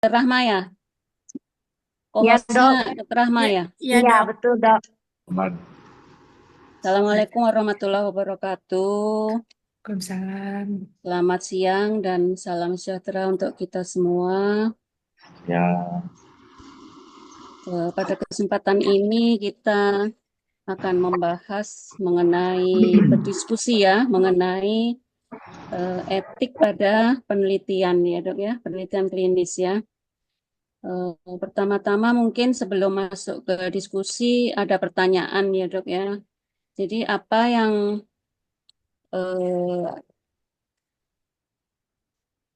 Rahma ya, Iya, co-hostnya Dok. Dr. Rahma Ya, ya. ya Iya, dok. betul, Dok. Assalamualaikum warahmatullahi wabarakatuh. Waalaikumsalam. Selamat siang dan salam sejahtera untuk kita semua. Ya, Pada kesempatan ini kita akan membahas berdiskusi ya, mengenai etik pada penelitian ya dok ya, penelitian klinis ya. Pertama-tama mungkin sebelum masuk ke diskusi ada pertanyaan ya dok ya. Jadi eh,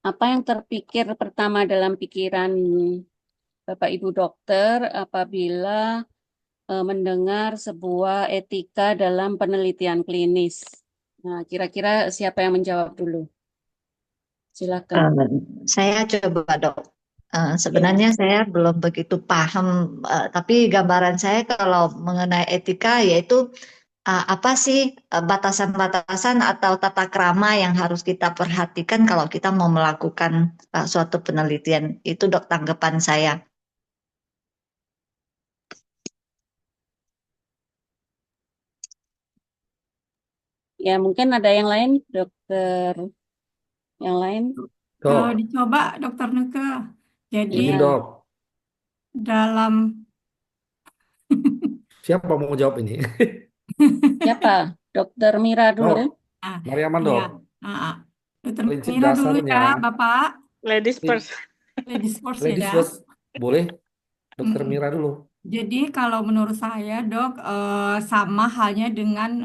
apa yang terpikir pertama dalam pikiran Bapak Ibu dokter apabila mendengar sebuah etika dalam penelitian klinis? Nah, kira-kira siapa yang menjawab dulu? Silakan. Eh, saya coba, Dok. Ya, Sebenarnya saya belum begitu paham, tapi gambaran saya kalau mengenai etika yaitu apa sih batasan-batasan atau tata krama yang harus kita perhatikan kalau kita mau melakukan suatu penelitian. Itu, Dok, tanggapan saya. ya mungkin ada yang lain, dokter yang lain. Dok, Dicoba Dokter Neke. Jadi ini Ya, dok, dalam siapa mau jawab ini? siapa? Dokter Mira dulu. Dok, ah Mariaman ya, dok, ah, ah. Dokter prinsip Mira dulu ya, dasarnya, Bapak. Ladies pri- first. Ladies first ladies ya. first, boleh? Dokter Mm-mm. Mira dulu. Jadi kalau menurut saya, Dok, sama halnya dengan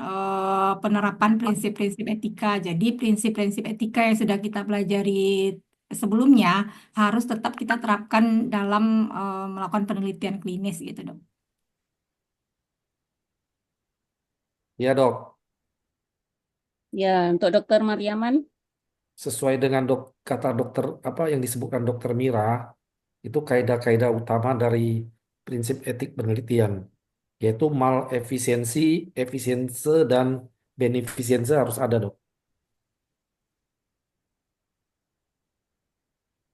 penerapan prinsip-prinsip etika. Jadi prinsip-prinsip etika yang sudah kita pelajari sebelumnya harus tetap kita terapkan dalam melakukan penelitian klinis gitu, Dok. Ya dok, Ya, untuk dokter Mariaman. sesuai dengan kata dokter apa yang disebutkan dokter Mira, itu kaidah-kaidah utama dari prinsip etik penelitian, yaitu efisiensi, efisiensi dan benefisiensi harus ada dok.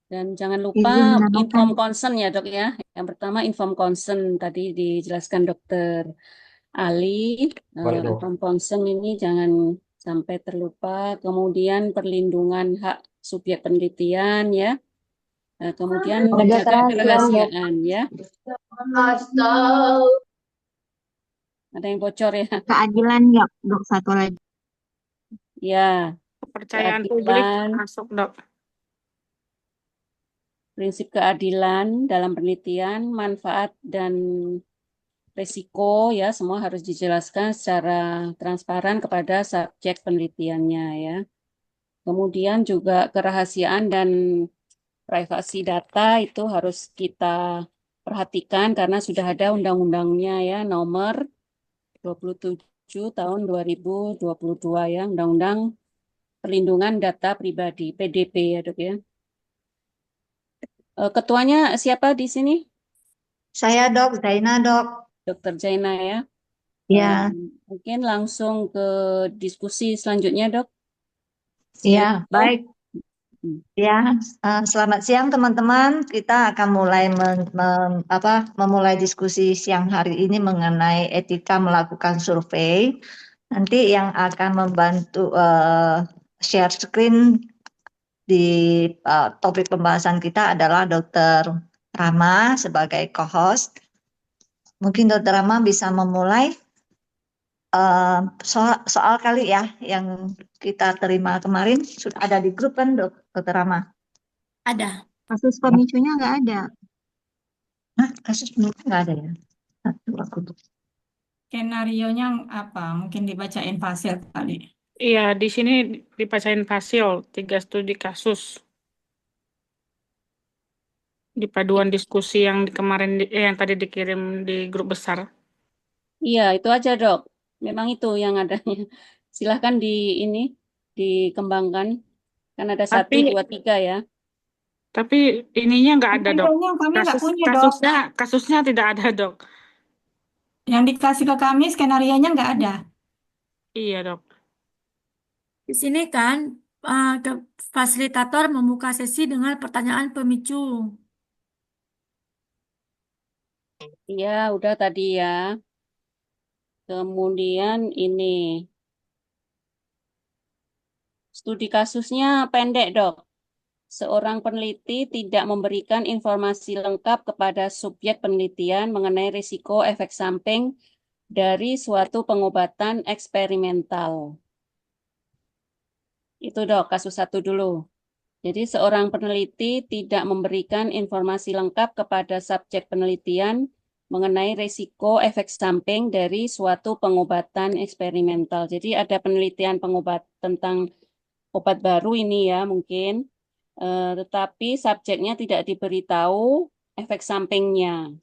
Dan jangan lupa Izin menambahkan. inform consent ya dok ya. Yang pertama inform consent tadi dijelaskan dokter Ali. Baik dok. Inform consent ini jangan sampai terlupa. Kemudian perlindungan hak subjek penelitian ya. Kemudian Menjaga menjaga kerahasiaan, Dok. kerahasiaan ya. Ada yang bocor ya. Keadilan, ya, Dok, satu lagi. Ya, Kepercayaan publik keadilan, masuk, Dok. prinsip keadilan dalam penelitian, manfaat dan risiko ya semua harus dijelaskan secara transparan kepada subjek penelitiannya ya. Kemudian juga kerahasiaan dan privasi data itu harus kita perhatikan karena sudah ada undang-undangnya ya nomor 27 tahun 2022 ya, Undang-Undang Perlindungan Data Pribadi PDP ya, Dok ya. Ketuanya siapa di sini? Saya, Dok, Zaina, Dok. Dokter Jaina ya. Eh, Ya, Mungkin langsung ke diskusi selanjutnya, Dok. ya, Yaitu, baik. Ya, selamat siang teman-teman. Kita akan mulai memulai diskusi siang hari ini mengenai etika melakukan survei. Nanti yang akan membantu share screen di topik pembahasan kita adalah Dr. Rama sebagai co-host. Mungkin Dr. Rama bisa memulai soal kali ya yang kita terima kemarin sudah ada di grup kan Dr. Rama. Ada. Kasus pemicunya nggak ada. Hah, kasus pemicu nggak ada ya? Satu aku tuh. Skenarionya apa? Mungkin dibacain Fasil kali. Iya, di sini dibacain hasil 3 studi kasus di paduan diskusi yang kemarin yang tadi dikirim di grup besar. iya itu aja, Dok. Memang itu yang adanya. Silahkan ini dikembangkan. Kan ada satu, Tapi dua, tiga ya. tapi ininya nggak ada, Dok. Skenarionya kami nggak Kasus punya, Dok. kasusnya tidak ada, Dok. Yang dikasih ke kami skenarionya nggak ada. Iya, Dok. Di sini kan ke fasilitator membuka sesi dengan pertanyaan pemicu. Iya, udah tadi ya. Kemudian ini, studi kasusnya pendek, Dok. Seorang peneliti tidak memberikan informasi lengkap kepada subjek penelitian mengenai risiko efek samping dari suatu pengobatan eksperimental. Itu, Dok, kasus satu dulu. Jadi seorang peneliti tidak memberikan informasi lengkap kepada subjek penelitian mengenai risiko efek samping dari suatu pengobatan eksperimental. Jadi ada penelitian pengobat tentang obat baru ini ya mungkin, tetapi subjeknya tidak diberitahu efek sampingnya.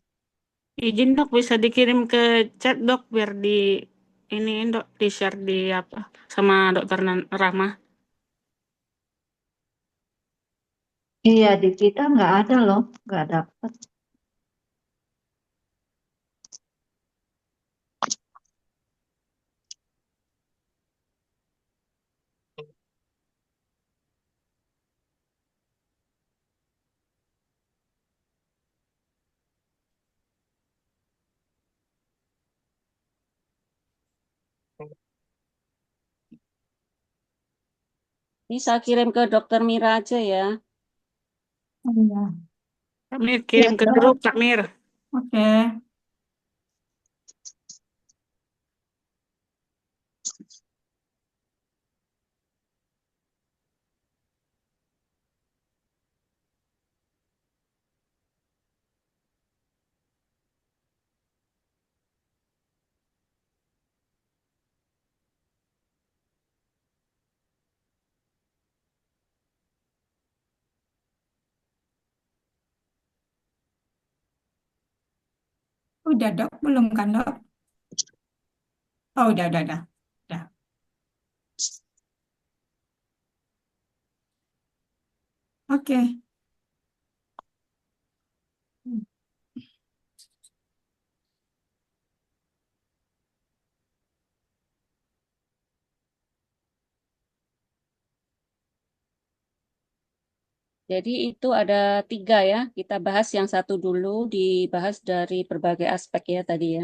Izin dok, bisa dikirim ke chat dok biar di ini dok di share di apa sama dokter Rahma. Iya, di kita nggak ada loh, nggak dapat. Ini saya kirim ke Dokter Mira aja ya. Iya. Kak Mir Ya, kirim ke grup Kak Mir. Oke. Udah dok, belum kan dok? Oh udah. Udah. Oke. Jadi itu ada tiga ya. Kita bahas yang satu dulu, dibahas dari berbagai aspek ya tadi ya.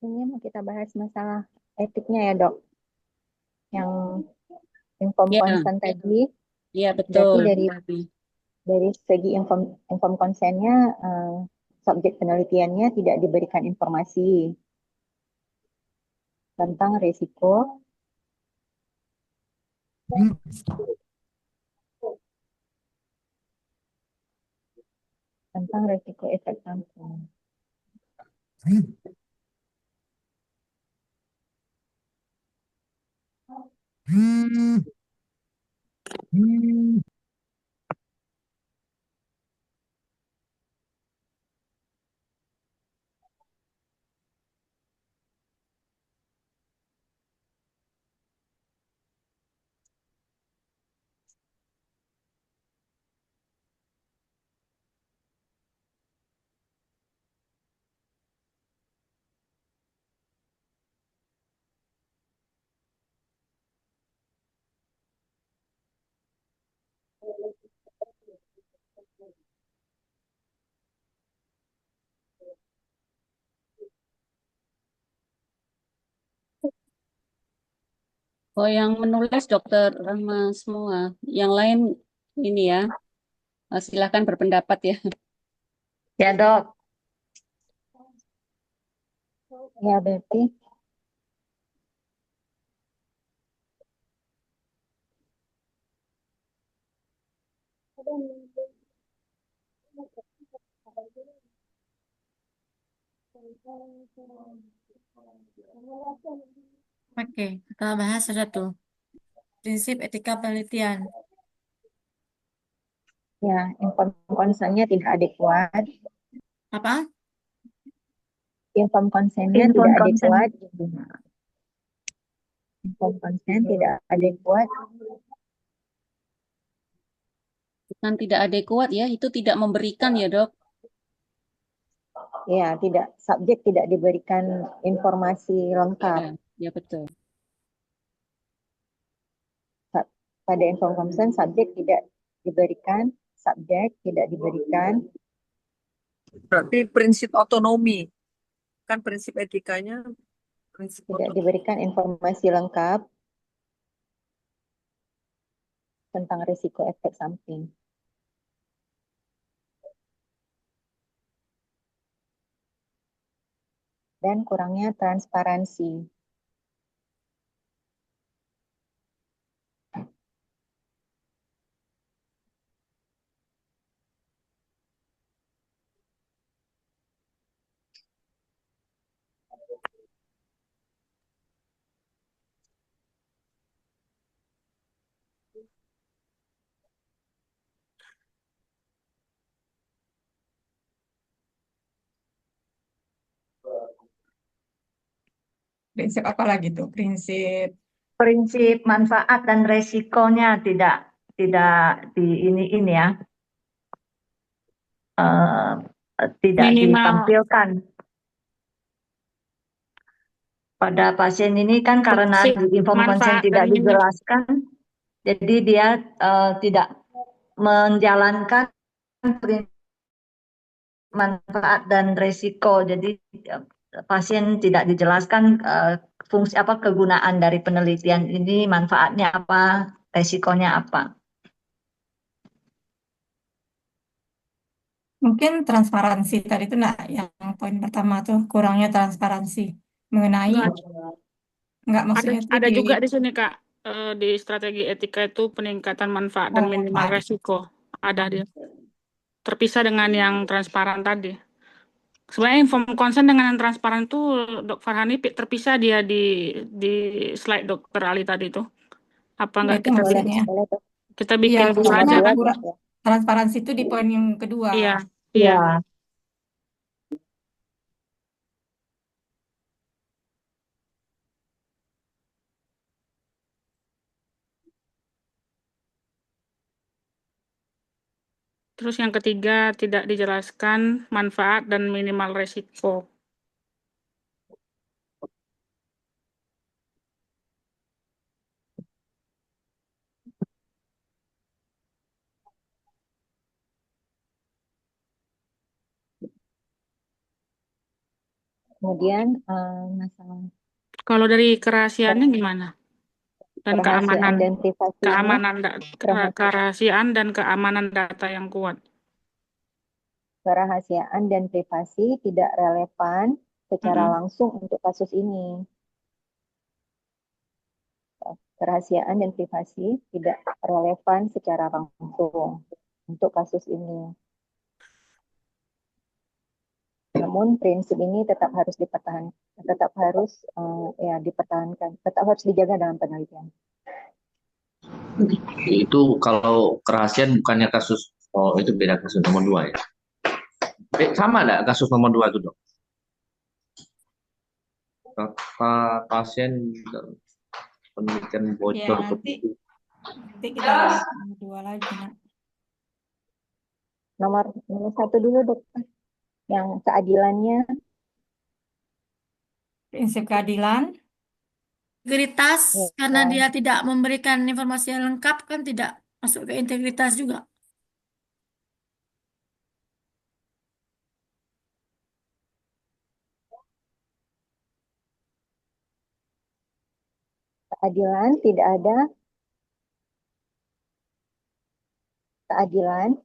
Ini mau kita bahas masalah etiknya ya dok, yang inform Ya, consent tadi. iya Berarti betul. dari segi inform consentnya, subjek penelitiannya tidak diberikan informasi tentang resiko efek samping. Oh, yang menulis Dokter Rahma semua. Yang lain ini ya, silakan berpendapat ya. Ya, Dok. Ya, berarti Oke, kita bahas ada tuh. Prinsip etika penelitian. ya inform consentnya tidak adekuat, Apa? inform consentnya Inform tidak consent. adekuat, inform consent tidak adekuat, Bukan tidak adekuat ya, itu tidak memberikan ya dok. ya tidak subjek tidak diberikan informasi lengkap. Ya, ya betul. Pada inform consent subjek tidak diberikan, Berarti prinsip otonomi. Kan prinsip etikanya prinsip tidak otonomi. diberikan informasi lengkap tentang risiko efek samping. Dan kurangnya transparansi. Prinsip apa lagi tuh? Prinsip Prinsip manfaat dan resikonya tidak ini ya, tidak Minimal ditampilkan. Pada pasien ini kan karena prinsip di inform consent manfaat dan tidak dijelaskan, jadi dia tidak menjalankan prinsip manfaat dan resiko. Jadi pasien tidak dijelaskan fungsi apa kegunaan dari penelitian ini, manfaatnya apa, resikonya apa. mungkin transparansi tadi itu nah yang poin pertama tuh kurangnya transparansi mengenai nggak maksudnya tuh ada di juga di sini Kak, di strategi etika itu peningkatan manfaat dan minimal manfaat. resiko. Ada dia. Terpisah dengan yang transparan tadi. Sebenarnya inform consent dengan yang transparan itu Dok Farhani terpisah dia di slide Dokter Ali tadi itu. Apa enggak Itu kita maksudnya. Boleh, Dok. kita Iya, bikin full maksudnya aja? transparansi itu di poin yang kedua. Iya, iya. Ya, Terus yang ketiga tidak dijelaskan manfaat dan minimal resiko. Kemudian masalah Kalau dari kerahasiaannya gimana? Dan kerahasiaan dan privasinya, kerahasiaan dan keamanan data yang kuat. kerahasiaan dan privasi tidak relevan secara langsung untuk kasus ini. Kerahasiaan dan privasi tidak relevan secara langsung untuk kasus ini. Namun prinsip ini tetap harus dipertahankan, tetap harus dijaga dalam penelitian. Itu kalau kerahasiaan bukannya kasus, oh itu beda kasus nomor 2 ya. Sama enggak kasus nomor 2 itu dok? Pasien penelitian Ya, bocor. nanti kita bahas nomor 2 lagi. Nak. Nomor 1 dulu dokter, yang keadilannya. Prinsip keadilan. Integritas, Ya, karena dia tidak memberikan informasi yang lengkap, kan tidak masuk ke integritas juga. keadilan, tidak ada keadilan.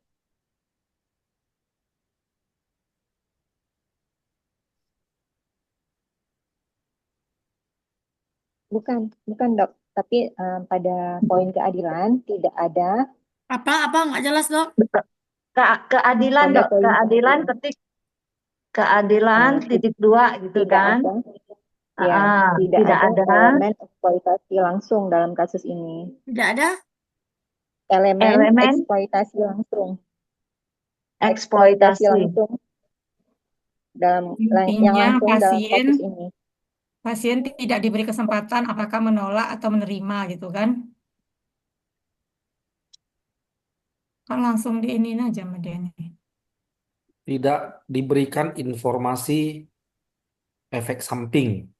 Bukan dok. Tapi pada poin keadilan tidak ada. Apa nggak jelas, Dok? Keadilan Pada dok, poin keadilan keadilan ketik keadilan titik 2 gitu tidak kan. ada. Ya, tidak Tidak ada ada elemen eksploitasi langsung dalam kasus ini. Tidak ada. Elemen elemen eksploitasi langsung. eksploitasi. Langsung yang Intinya langsung dalam pasien kasus ini. pasien tidak diberi kesempatan apakah menolak atau menerima gitu kan? Kan langsung diinin aja sama dia nih. Tidak diberikan informasi efek samping.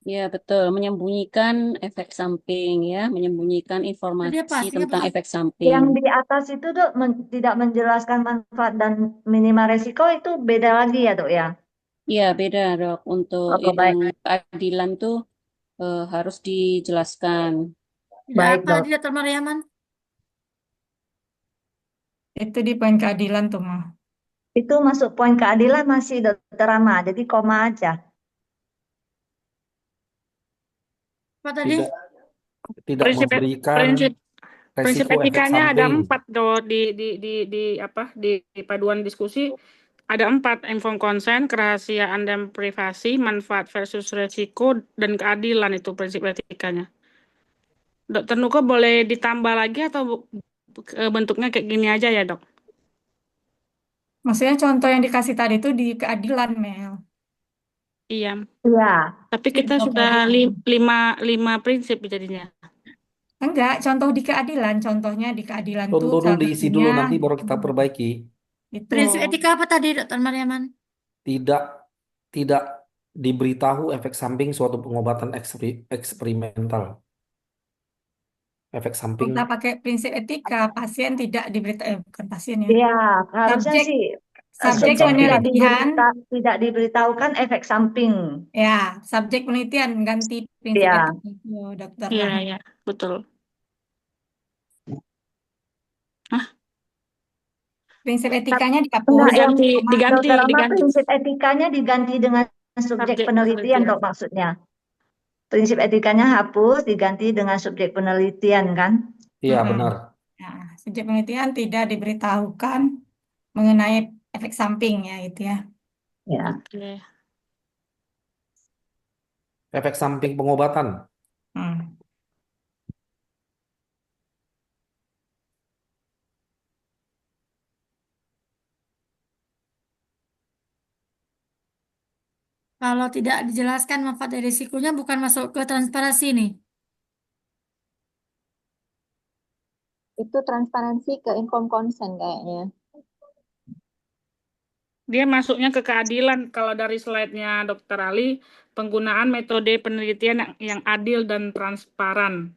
Ya, betul. Menyembunyikan efek samping ya, menyembunyikan Tadi apa? informasi Artinya tentang apa? efek samping. Yang di atas itu dok tidak menjelaskan manfaat dan minimal resiko itu beda lagi ya dok ya. Iya, beda, Dok. Untuk Oke, yang baik. keadilan tuh harus dijelaskan. Tidak Baik apa dok. tadi, Dokter Mariaman? Itu di poin keadilan tuh mah. Itu masuk poin keadilan masih dokter Rama, jadi koma aja. Apa tadi? Tidak Prinsip memberikan prinsip prinsip resiko efek etikanya ada samping. 4 di paduan diskusi ada 4: informed consent, kerahasiaan dan privasi, manfaat versus resiko, dan keadilan. Itu prinsip etikanya. Dokter Nuko boleh ditambah lagi atau bentuknya kayak gini aja ya, Dok? Maksudnya contoh yang dikasih tadi itu di keadilan, Mel. Iya, Iya. tapi kita sudah lima prinsip jadinya. Enggak, contoh di keadilan. Contohnya di keadilan tuh Contoh dulu salah diisi satunya dulu, nanti baru kita perbaiki. itu. Prinsip etika apa tadi, Dokter Mariaman? Tidak tidak diberitahu efek samping suatu pengobatan eksperimental. Efek samping. Kita pakai prinsip etika, pasien tidak diberitahu, bukan pasien ya. Iya, harusnya Subjek sih subjek samping. penelitian, tidak diberitahukan efek samping. ya, subjek penelitian ganti prinsip Iya. etika itu, dokter. Iya, iya, betul. Prinsip etikanya Enggak, dihapus. yang Diganti, dokter Rama diganti. prinsip etikanya diganti dengan subjek penelitian dok maksudnya. Prinsip etikanya hapus diganti dengan subjek penelitian kan? Iya, benar. Nah, subjek penelitian tidak diberitahukan mengenai efek samping ya gitu ya. Ya. Oke. Efek samping pengobatan. Kalau tidak dijelaskan manfaat dan risikonya bukan masuk ke transparansi nih. Itu transparansi ke informed consent kayaknya. Dia masuknya ke keadilan. Kalau dari slide-nya Dr. Ali, penggunaan metode penelitian yang adil dan transparan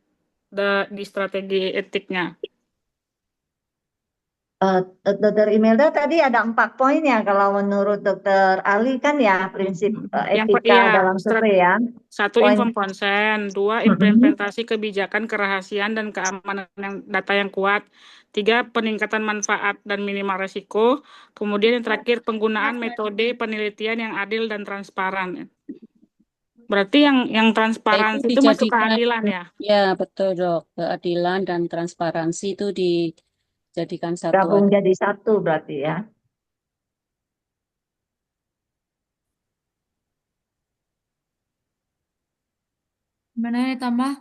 di strategi etiknya. Dokter Imelda tadi ada 4 poin ya kalau menurut Dokter Ali kan ya prinsip etika dalam survei ya. 1, Poin. informed consent. 2, implementasi kebijakan kerahasiaan dan keamanan data yang kuat. 3, peningkatan manfaat dan minimal resiko. Kemudian yang terakhir, penggunaan metode penelitian yang adil dan transparan. Berarti yang transparansi itu masuk keadilan ya? Ya, betul dok. Keadilan dan transparansi itu dijadikan satu. Gabung jadi satu berarti ya. Gimana ini tambah?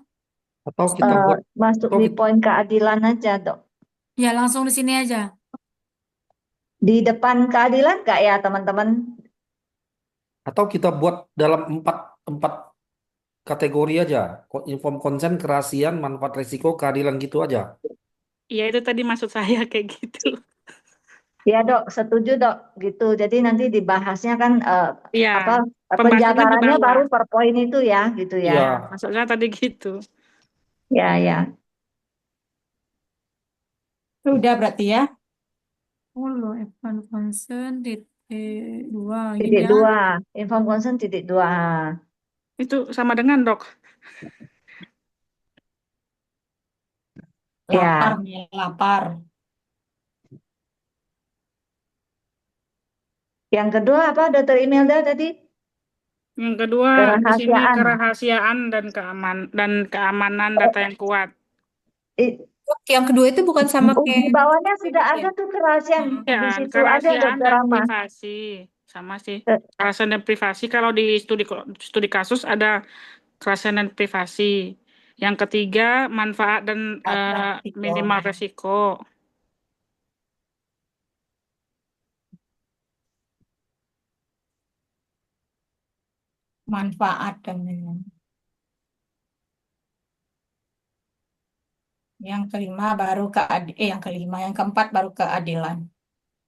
Atau kita buat masuk di poin keadilan aja dok. Ya langsung di sini aja. Di depan keadilan nggak ya teman-teman? Atau kita buat dalam empat kategori aja. Informed consent, kerahasiaan, manfaat resiko, keadilan gitu aja. Iya, itu tadi maksud saya kayak gitu. Ya dok, setuju dok gitu. Jadi nanti dibahasnya kan Iya, penjabarannya di bawah. baru per poin itu ya, gitu ya. Iya, maksudnya tadi gitu. Ya ya. Udah berarti ya. Oh lo, informed consent titik 2 Titik gini ya. 2, informed consent titik 2. Itu sama dengan dok. Lapar Ya, nih, lapar. yang kedua apa, Dokter Imelda tadi? Yang kedua di sini Kerahasiaan. kerahasiaan dan keamanan Oh, data yang kuat. i- Dok, yang kedua itu bukan sama di kayak bawahnya sudah prinsip ada ya? tuh kerahasiaan. Heeh. Di Ya, situ ada kerahasiaan Dokter dan Rama. privasi sama sih. Eh, Kerahasiaan dan privasi kalau di studi kasus ada kerahasiaan dan privasi. Yang ketiga manfaat dan Resiko. minimal resiko. Manfaat dan yang kelima baru yang keempat baru keadilan.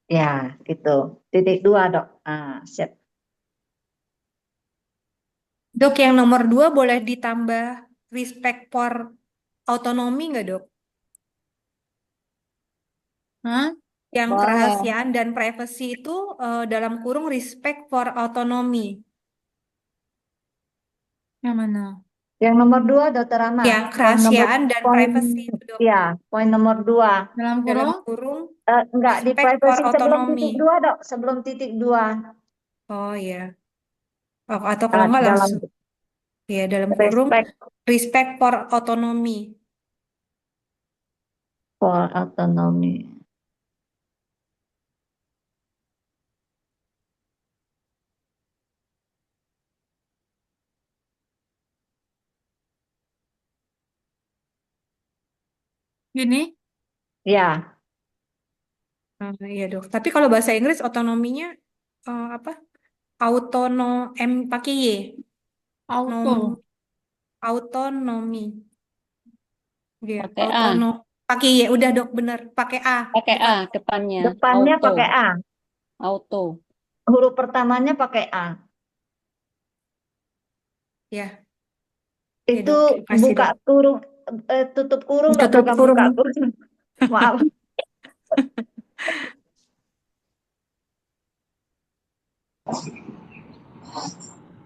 Ya, itu. Titik dua, Dok. Siap. Dok, yang nomor 2 boleh ditambah respect for autonomi nggak, Dok? Hah? Yang Boleh. kerahasiaan dan privacy itu dalam kurung respect for autonomy. Yang mana? Yang nomor 2, Dokter Rama. Yang Poin nomor kerahasiaan dan poin privacy itu, Dok. ya, poin nomor 2. Dalam Dalam kurung? kurung Enggak di respect for privacy sebelum autonomy. titik 2, Dok. Sebelum titik 2. Oh iya. Oh, atau kalau nggak Dalam langsung. Ya, dalam kurung respect respect for autonomy. for autonomy. Gini? Ya, Iya, Dok. Tapi kalau bahasa Inggris otonominya apa? Pakai Y. Auto. Autonomi. Iya, Pakai A. pakai Y. Udah, Dok, bener. Pakai A. Pakai Bukan. A depannya. depannya Auto. pakai A. Auto. Huruf pertamanya pakai A. Ya, Itu Dok. Kasih, buka Dok. kurung, tutup kurung nggak Tutup pakai kurung. buka kurung. Maaf.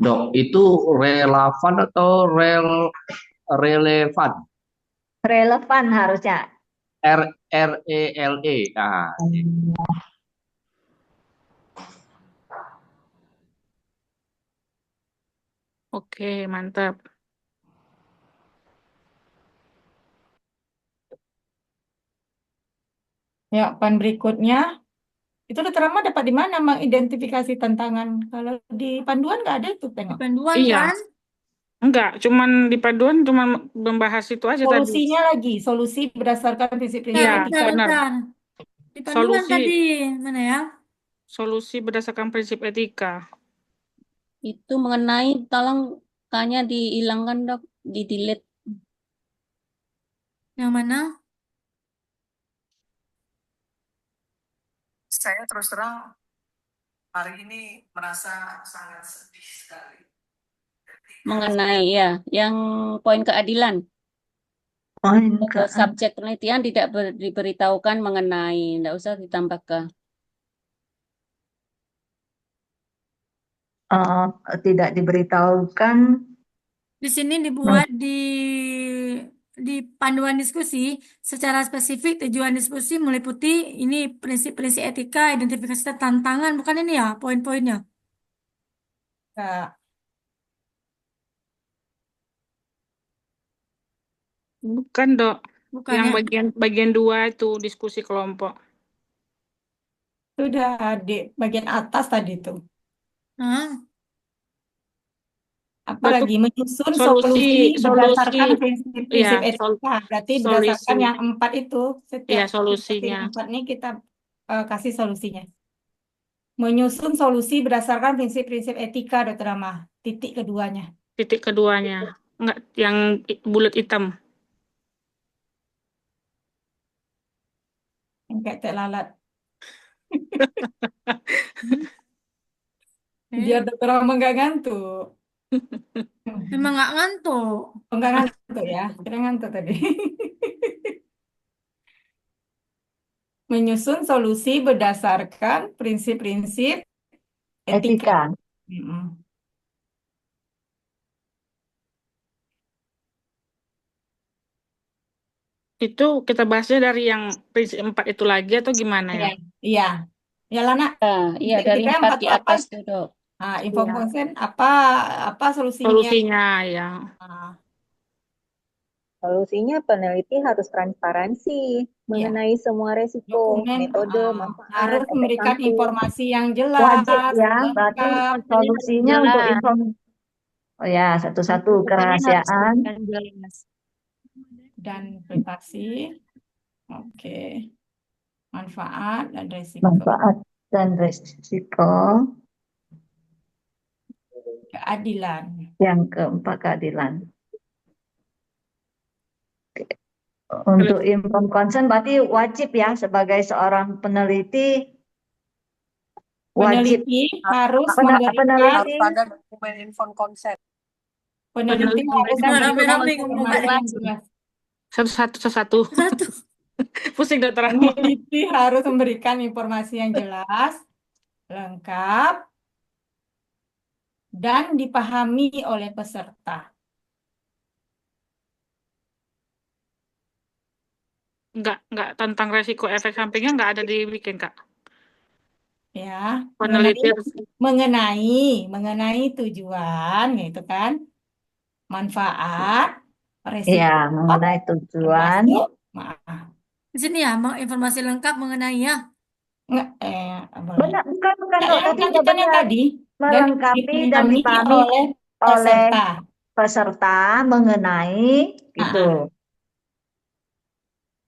Dok, itu relevan atau relevan? Relevan harusnya. RELE. Oke, mantap. Ya, poin berikutnya. Itu Dokter Rama dapat di mana mengidentifikasi tantangan? Kalau di panduan nggak ada itu, Di tengok. panduan Iya. kan? Enggak, cuman di paduan cuman membahas itu aja tadi. Solusinya lagi, solusi berdasarkan prinsip-prinsip Iya, Bentar, etika. benar. bentar. Di panduan Solusi tadi. Mana ya? solusi berdasarkan prinsip etika. Itu mengenai, tolong K-nya dihilangkan, Dok. Di delete. Yang mana? Saya terus terang hari ini merasa sangat sedih sekali. Mengenai, ya. Yang poin keadilan. Poin Subjek penelitian tidak diberitahukan mengenai. Tidak usah ditambah ke. tidak diberitahukan. Di sini dibuat di panduan diskusi secara spesifik tujuan diskusi meliputi ini prinsip-prinsip etika, identifikasi tantangan, bukan ini ya poin-poinnya. Nah, Bukan, Dok. Bukan Yang ya? bagian 2 itu diskusi kelompok. sudah di bagian atas tadi tuh. Hah? Apalagi menyusun Solusi berdasarkan prinsip-prinsip iya, etika. Berarti solusi. berdasarkan yang 4 itu. Iya, Setiap solusinya. 4 ini kita kasih solusinya. Menyusun solusi berdasarkan prinsip-prinsip etika, Dokter Rama. Titik keduanya. Titik keduanya. Enggak, yang bulat hitam. Yang kayak teh lalat. Biar Dokter Rama nggak ngantuk. Memang nggak ngantuk. Oh, nggak ngantuk ya. Kira ngantuk tadi. Menyusun solusi berdasarkan prinsip-prinsip etika. Etika. Mm-mm. Itu kita bahasnya dari yang prinsip 4 itu lagi atau gimana Iya, ya? iya. Ya Lana, Iya, dari kita yang 4 empat di itu apa? atas tuh, Dok. Info Iya. konsen apa solusinya? Solusinya ya. Nah, Solusinya peneliti harus transparansi iya. mengenai semua resiko, Dokumen metode, manfaat, harus efek memberikan samping. informasi yang Wajib jelas, ya, berarti lengkap. solusinya untuk Jelas. Oh ya, satu-satu Dokumennya harus kerahasiaan, diberikan jelas. Dan privasi. Oke. Manfaat dan resiko. manfaat dan resiko. Keadilan. Yang keempat, keadilan. Untuk informed consent berarti wajib ya sebagai seorang peneliti wajib Peneliti harus peneliti memberikan Harus ada dokumen informed consent. peneliti harus memberikan memberikan rame-rame informasi yang informasi. jelas. Satu-satu. Satu. Pusing dokter. Peneliti harus memberikan informasi yang jelas, lengkap, dan dipahami oleh peserta. Enggak tentang resiko efek sampingnya enggak ada dibikin, Kak. Ya, Peneliti mengenai tujuan, gitu kan, manfaat, resiko, ya mengenai tujuan. termasuk, maaf, Di sini ya, informasi lengkap mengenai ya. enggak, boleh. Benar, bukan Nah, Dok, yang tadi udah lanjutan yang benar. tadi, dan Melengkapi dan dipahami oleh oleh peserta. peserta mengenai gitu.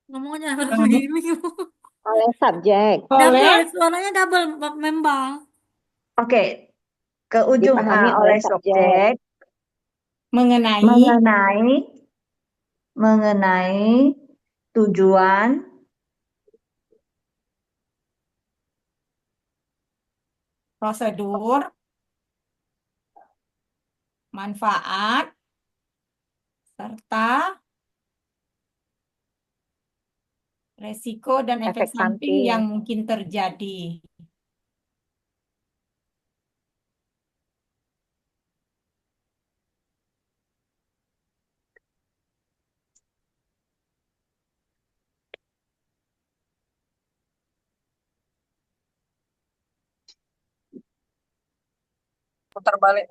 Ngomongnya begini. Oleh subjek, Oleh Double, suaranya double, membang. Oke, ke ujung dipahami A oleh oleh subjek. subjek mengenai tujuan, prosedur, manfaat, serta resiko dan efek Efek samping samping. yang mungkin terjadi. Putar balik.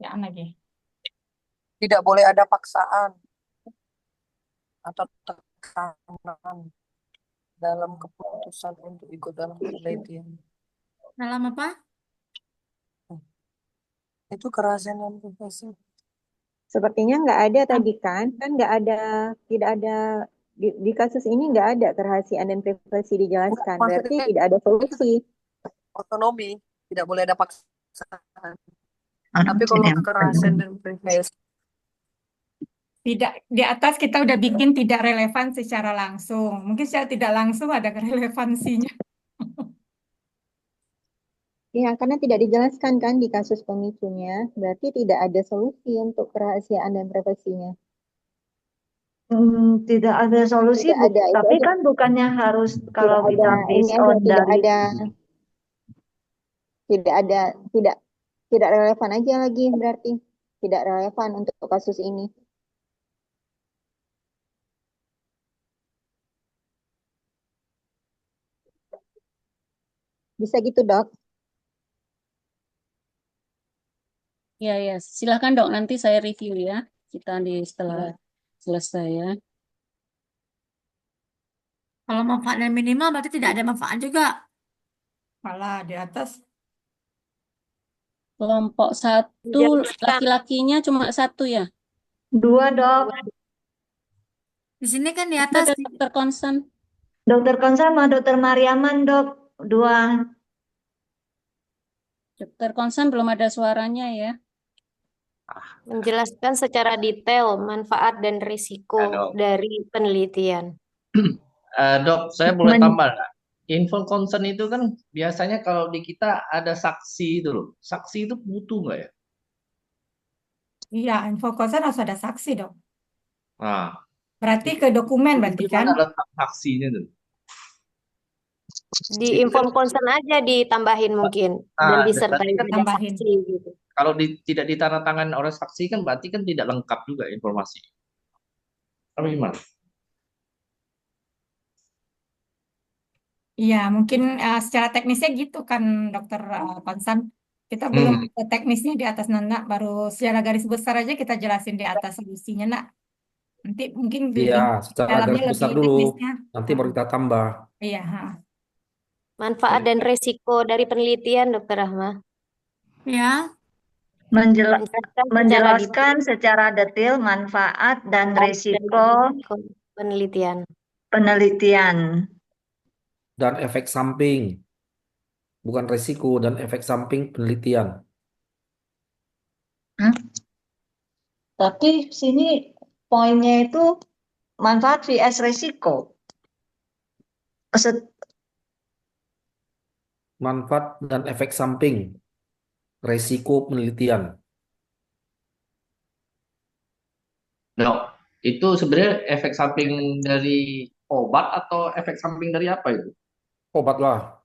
Ya, lagi. Tidak boleh ada paksaan atau tekanan dalam keputusan untuk ikut dalam penelitian. Dalam apa? Itu kerahasiaan dan privasi. Sepertinya nggak ada tadi kan nggak ada, tidak ada di kasus ini nggak ada kerahasiaan dan privasi dijelaskan. Berarti Maksudnya tidak ada solusi. otonomi, tidak boleh ada paksaan. Orang Tapi kalau yang kerahasiaan dan privasi Tidak, di atas kita udah bikin tidak relevan secara langsung. Mungkin secara tidak langsung ada relevansinya. Ya, karena tidak dijelaskan kan di kasus pemicunya, berarti tidak ada solusi untuk kerahasiaan dan privasinya. tidak ada solusi, Tidak ada, itu tapi aja. kan bukannya harus Tidak kalau kita ada ini based aja, on tidak dari ada, tidak relevan aja lagi berarti tidak relevan untuk kasus ini. Bisa gitu, Dok? Ya, ya. Silakan, Dok. Nanti saya review ya. Kita setelah selesai ya. Kalau manfaatnya minimal berarti tidak ada manfaat juga. Malah di atas. Kelompok 1 laki-lakinya cuma 1 ya. 2 Dok. Di sini kan di Itu atas ada dokter konsen. Dokter Konsa sama Dokter Mariaman Dok. 2. Dokter konsen belum ada suaranya ya. Menjelaskan secara detail manfaat dan risiko Ya, Dok. dari penelitian. Dok, saya boleh tambah nggak? Informed consent itu kan biasanya kalau di kita ada saksi itu loh. Saksi itu butuh nggak ya? Iya, info konsen harus ada saksi dong. Nah, Berarti ke dokumen berarti kan? gimana letak saksinya tuh? Di Itu kan inform concern aja ditambahin mungkin dan berarti disertai kan pada Tambahin. saksi gitu. kalau tidak ditandatangani oleh saksi kan berarti kan tidak lengkap juga informasi. Apa gimana? Iya, mungkin secara teknisnya gitu kan, Dokter Konsan. Kita belum ke teknisnya di atas Nana, baru secara garis besar aja kita jelasin di atas solusinya, Nak. Nanti mungkin di Iya, secara dalamnya garis lebih besar dulu. teknisnya. Nanti baru kita tambah. Iya, Manfaat dan resiko dari penelitian, Dokter Rahma. Ya, Menjelaskan secara menjelaskan secara detail detail manfaat dan dan risiko risiko penelitian. penelitian. Dan efek samping. Bukan resiko dan efek samping penelitian. Tapi sini poinnya itu manfaat vs risiko. Manfaat dan efek samping. Resiko penelitian. Dok, itu sebenarnya efek samping dari obat atau efek samping dari apa itu? Obat lah.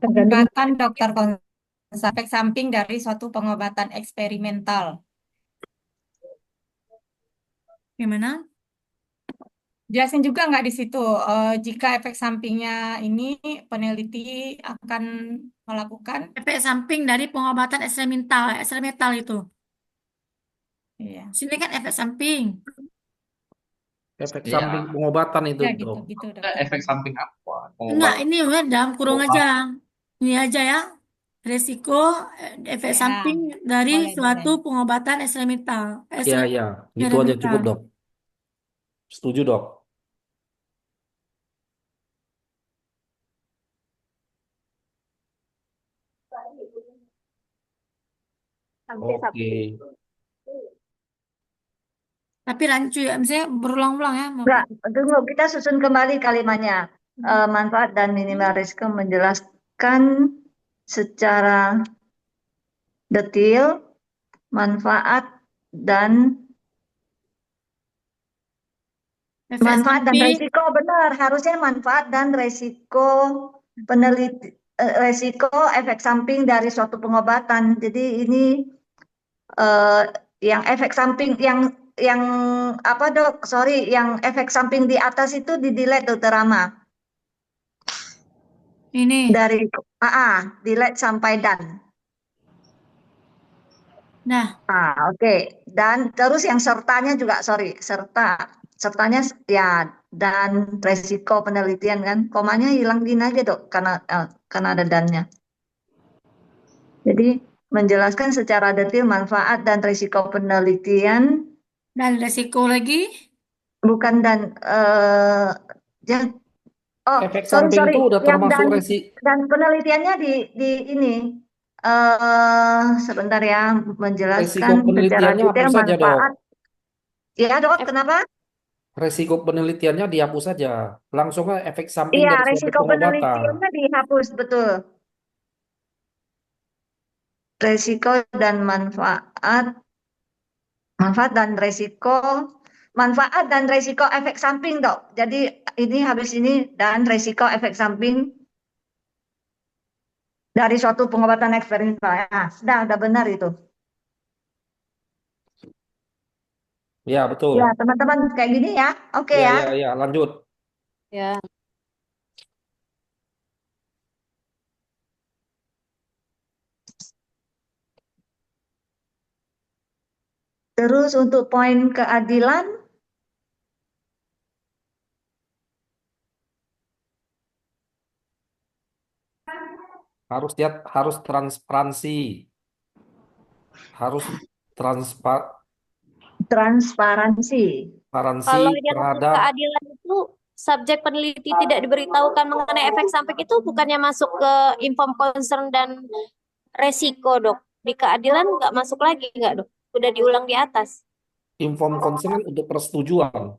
pengobatan Dokter Konsan, efek samping dari suatu pengobatan eksperimental. gimana? Jelasin juga nggak di situ, jika efek sampingnya ini peneliti akan melakukan. Efek samping dari pengobatan eksperimental itu. Iya. Sini kan efek samping. Efek Iya. samping pengobatan itu, Ya Dok. gitu, Ada Dokter. efek samping apa? Enggak, Pengobatan. ini udah dalam kurung Obat. aja. Ini aja ya. Resiko, efek Ya, samping dari boleh, suatu boleh. pengobatan eksperimental. Iya, iya. Gitu aja cukup, Dok. Setuju, Dok. Oke. Tapi rancu ya, misalnya berulang-ulang ya. Enggak, tunggu, kita susun kembali kalimatnya. Manfaat dan minimal risiko menjelaskan secara detail manfaat dan risiko, benar, harusnya manfaat dan risiko resiko efek samping dari suatu pengobatan. Jadi ini yang efek samping yang apa, Dok? Sorry, yang efek samping di atas itu di delete, Dokter Rama. Ini. Dari delete sampai dan. Nah. Oke. Dan terus yang sertanya juga, sertanya ya, dan resiko penelitian kan. Komanya hilangin aja, Dok, karena ada dannya. Jadi menjelaskan secara detail manfaat dan risiko penelitian. Dan risiko lagi? Bukan dan efek samping itu udah termasuk dan penelitiannya di ini sebentar ya, menjelaskan secara detail manfaat. Ya, Dok, kenapa? Resiko penelitiannya dihapus saja. Langsung efek samping Iya, dari suatu resiko pengobatan. penelitiannya dihapus, betul. Resiko dan manfaat dan resiko, manfaat dan resiko efek samping, Dok. Jadi ini habis ini dan resiko efek samping dari suatu pengobatan eksperimental. Nah, sudah benar itu. Ya, betul. Ya, teman-teman kayak gini ya. Oke ya. Ya, lanjut. Ya. Terus untuk poin keadilan, harus transparansi, harus transparansi Kalau yang terhadap keadilan itu subjek peneliti tidak diberitahukan mengenai efek samping itu bukannya masuk ke inform concern dan resiko, Dok. Di keadilan nggak masuk lagi nggak, Dok? Udah diulang di atas. inform concern untuk persetujuan.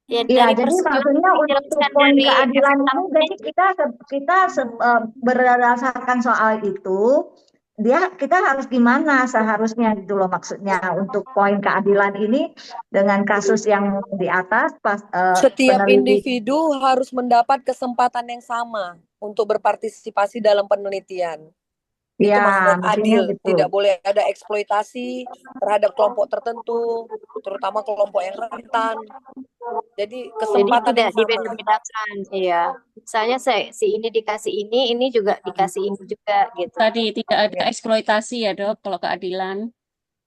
Ya, ya, dari jadi persetujuan maksudnya untuk dijelaskan poin dari keadilan efek itu, samping. jadi kita berdasarkan soal itu, kita harus gimana seharusnya gitu loh maksudnya untuk poin keadilan ini dengan kasus yang di atas Setiap peneliti. individu harus mendapat kesempatan yang sama untuk berpartisipasi dalam penelitian. Itu Ya, maksud mestinya adil, gitu. tidak boleh ada eksploitasi terhadap kelompok tertentu, terutama kelompok yang rentan. Jadi Jadi kesempatan tidak yang sama. dibeda-bedakan, iya. Misalnya si ini dikasih ini juga dikasih ini juga gitu. Tadi tidak ada eksploitasi ya dok, kalau keadilan.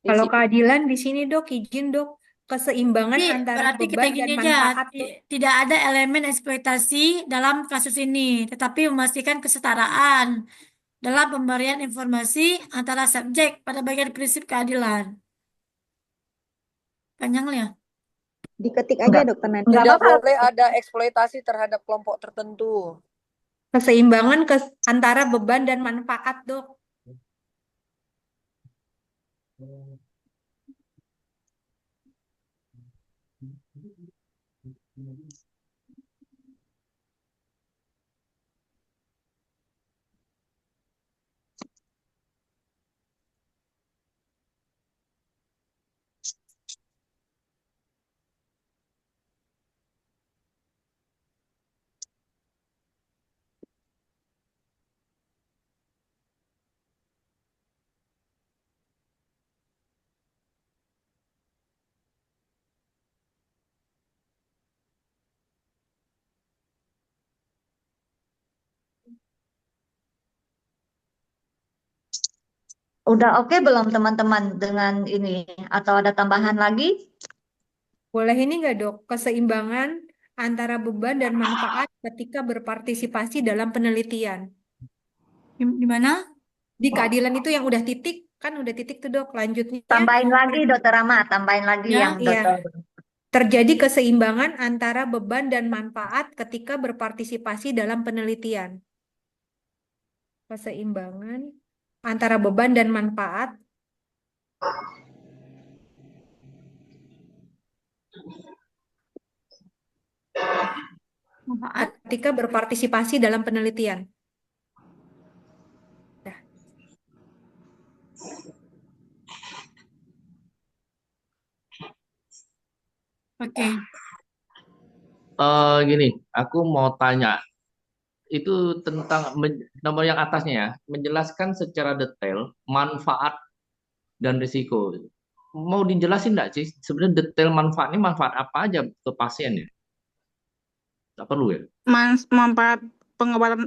Di Kalau situ. keadilan di sini dok, izin dok, keseimbangan Jadi antara berarti kita beban dan gini aja, manfaat dok. tidak ada elemen eksploitasi dalam kasus ini, tetapi memastikan kesetaraan dalam pemberian informasi antara subjek pada bagian prinsip keadilan. Panjangnya. Diketik aja Dokter Nadia. Tidak apa-apa. boleh ada eksploitasi terhadap kelompok tertentu. Keseimbangan antara beban dan manfaat dok. Udah oke belum teman-teman dengan ini? Atau ada tambahan lagi? Boleh ini nggak dok, keseimbangan antara beban dan manfaat ketika berpartisipasi dalam penelitian. Di mana? Di keadilan itu yang udah titik, kan udah titik tuh dok, lanjutnya. Tambahin lagi Dokter Rama, tambahin lagi Ya, yang Iya. dokter. Terjadi keseimbangan antara beban dan manfaat ketika berpartisipasi dalam penelitian. Keseimbangan antara beban dan manfaat Manfaat. ketika berpartisipasi dalam penelitian. Dah. Oke. Gini, aku mau tanya itu tentang nomor yang atasnya ya, menjelaskan secara detail manfaat dan risiko. Mau dijelasin nggak sih sebenarnya detail manfaatnya manfaat apa aja ke pasien ya? Nggak perlu ya? Manfaat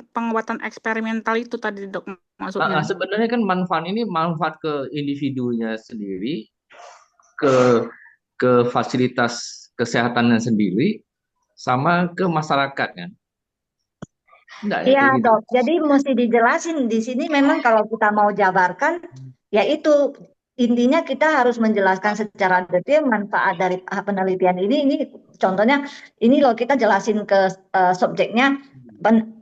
pengobatan eksperimental itu tadi dok maksudnya. Sebenarnya kan manfaat ini manfaat ke individunya sendiri, ke fasilitas kesehatannya sendiri, sama ke masyarakat kan? Enggak ya Iya kayak gitu. dok, jadi mesti dijelasin di sini memang kalau kita mau jabarkan, yaitu intinya kita harus menjelaskan secara detail manfaat dari penelitian ini. Ini contohnya, ini loh kita jelasin ke subjeknya,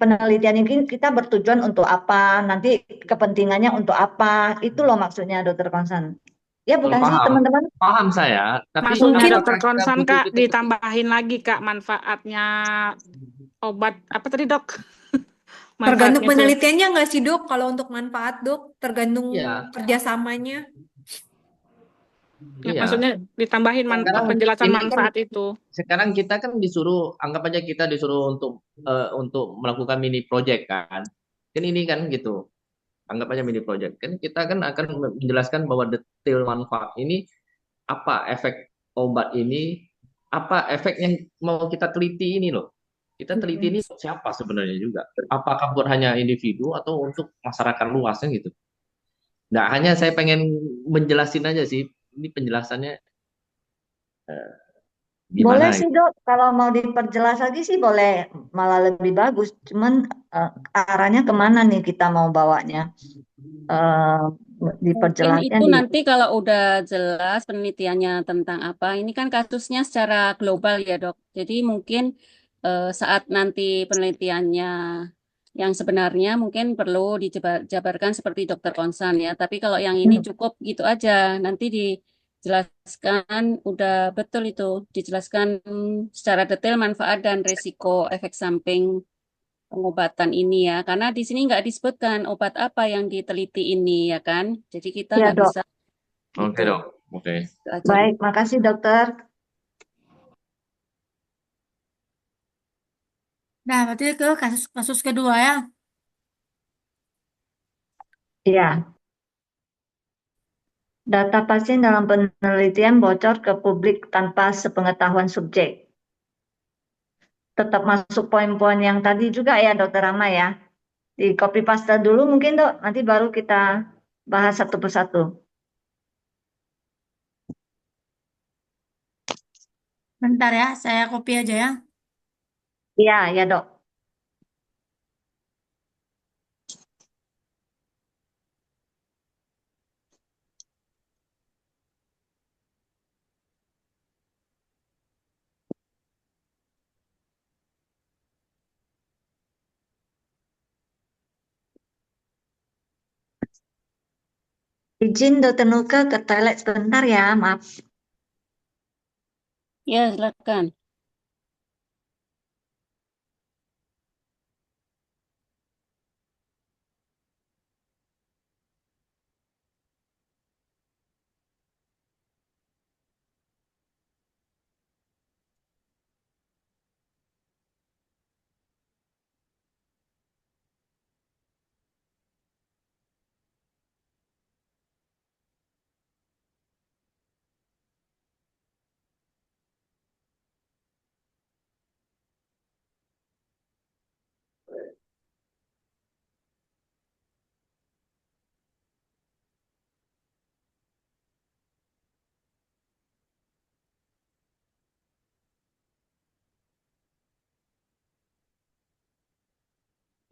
penelitian ini kita bertujuan untuk apa, nanti kepentingannya untuk apa, itu loh maksudnya Dokter Konsan. Ya bukan sih Paham, teman-teman? paham saya. Tapi Maksudnya apakah dokter kita Konsan butuh kak kita ditambahin lagi kak manfaatnya obat apa tadi dok? Tergantung Manfaatnya penelitiannya nggak sih dok? Kalau untuk manfaat dok, tergantung Iya. kerjasamanya. Ya, Iya. maksudnya ditambahin Sekarang penjelasan ini kan manfaat itu. sekarang kita kan disuruh, anggap aja kita disuruh untuk melakukan mini project kan. Kan ini kan gitu. Anggap aja mini project. Kan kita kan akan menjelaskan bahwa detail manfaat ini apa efek obat ini, apa efek yang mau kita teliti ini loh. Kita teliti ini untuk siapa sebenarnya juga. Apakah buat hanya individu atau untuk masyarakat luasnya gitu. Nggak hanya saya pengen menjelasin aja sih. Ini penjelasannya Boleh gimana sih gitu. dok, kalau mau diperjelas lagi sih boleh, malah lebih bagus. Cuman arahnya kemana nih kita mau bawanya? Mungkin Diperjelasnya itu di nanti kalau udah jelas penelitiannya tentang apa, ini kan kasusnya secara global ya dok. Jadi mungkin saat nanti penelitiannya yang sebenarnya mungkin perlu dijabarkan seperti dokter Konsan ya. Tapi kalau yang ini cukup gitu aja, nanti dijelaskan udah betul itu, dijelaskan secara detail manfaat dan risiko efek samping pengobatan ini ya, karena di sini nggak disebutkan obat apa yang diteliti ini ya kan, jadi kita Ya, nggak Dok. bisa Oke, itu. Dok. Oke. Itu aja, Dok. Baik, makasih dokter. Nah, berarti ke kasus kedua ya. Ya, data pasien dalam penelitian bocor ke publik tanpa sepengetahuan subjek. Tetap masuk poin-poin yang tadi juga ya, Dokter Rama ya. Di copy paste dulu mungkin, Dok. Nanti baru kita bahas satu persatu. Bentar ya, saya copy aja ya. Iya, ya, Dok. Izin Dokter Nuka ke toilet sebentar ya, maaf. Ya, silakan.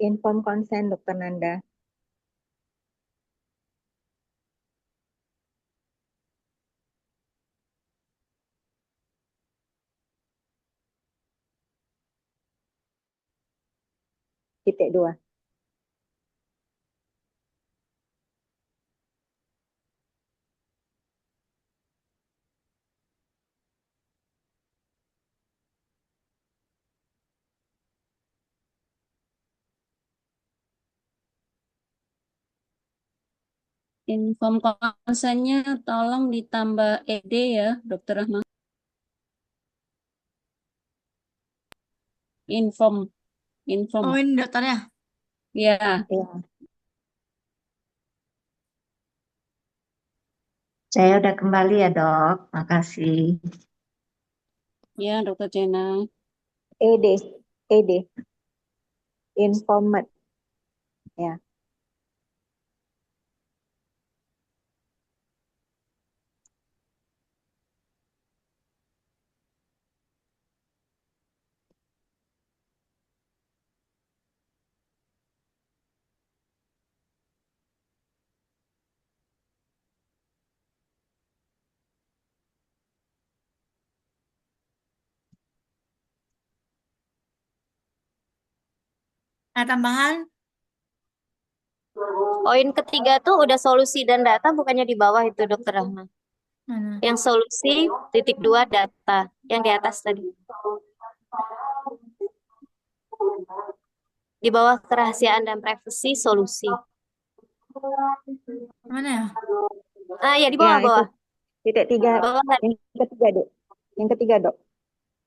Inform consent, Dokter Nanda. Titik 2. Inform konsennya tolong ditambah ED ya, Dokter Rahma. Inform, Oh, ini dokternya. ya, Ya. Saya udah kembali ya, Dok. Makasih. ya, Dokter Jena. ED. ED. Informed. Ya. Nah, tambahan. Poin ketiga tuh udah solusi dan data bukannya di bawah itu Dokter Rahma. Mana? Yang solusi titik 2 data yang di atas tadi. Di bawah kerahasiaan dan privasi solusi. Mana ya? Ah ya di Ya, itu. bawah. Titik 3. Bawah kan? Yang ketiga, Dok. Yang ketiga, Dok.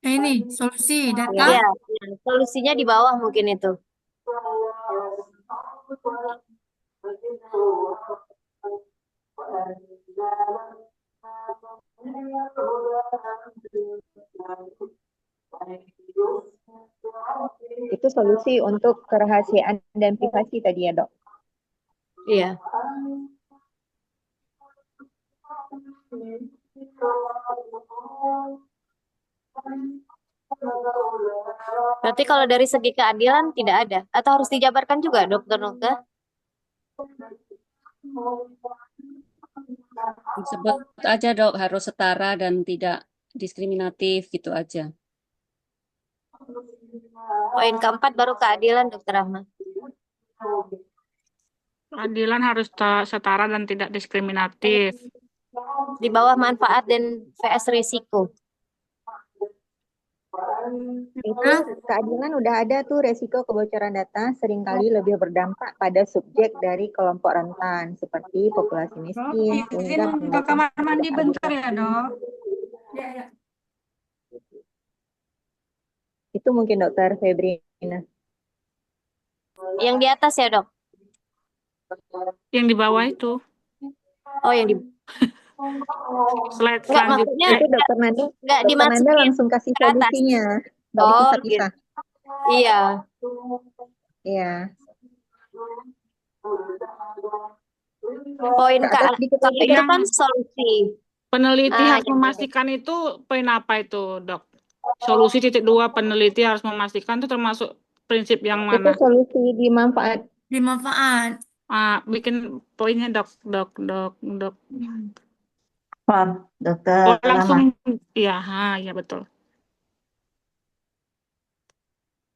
Ini solusi data. Ya. Ya, solusinya di bawah mungkin itu. Itu solusi untuk kerahasiaan dan privasi tadi ya, Dok. Iya. Berarti kalau dari segi keadilan tidak ada atau harus dijabarkan juga Dokter Nuka? Disebut aja dok, harus setara dan tidak diskriminatif gitu aja. Poin keempat baru keadilan Dokter Ahmad. Keadilan harus setara dan tidak diskriminatif. Di bawah manfaat dan VS risiko. Itu keadilan udah ada tuh resiko kebocoran data seringkali lebih berdampak pada subjek dari kelompok rentan seperti populasi Dok, miskin izin sehingga ke menyebabkan kamar mandi bentar ketidakadilan. ya, Dok. Ya, ya. Itu mungkin Dokter Febrina. Yang di atas ya, Dok? Yang di bawah itu. Oh, yang di Slide Enggak, maksudnya Itu Dokter Nanda, enggak Dokter Nanda dimasukin langsung kasih ke atas. solusinya, nggak Oh, gitu. dipisah-pisah. Iya. Iya. Poin Ke atas dikit kalau lagi, itu Yang kan solusi. peneliti Nah, harus memastikan itu poin apa itu, Dok? Solusi titik 2 peneliti harus memastikan itu termasuk prinsip yang Itu mana? solusi dimanfaat. Dimanfaat. Bikin poinnya, Dok. Paham, Dokter Oh, langsung Rama. ya, ya betul.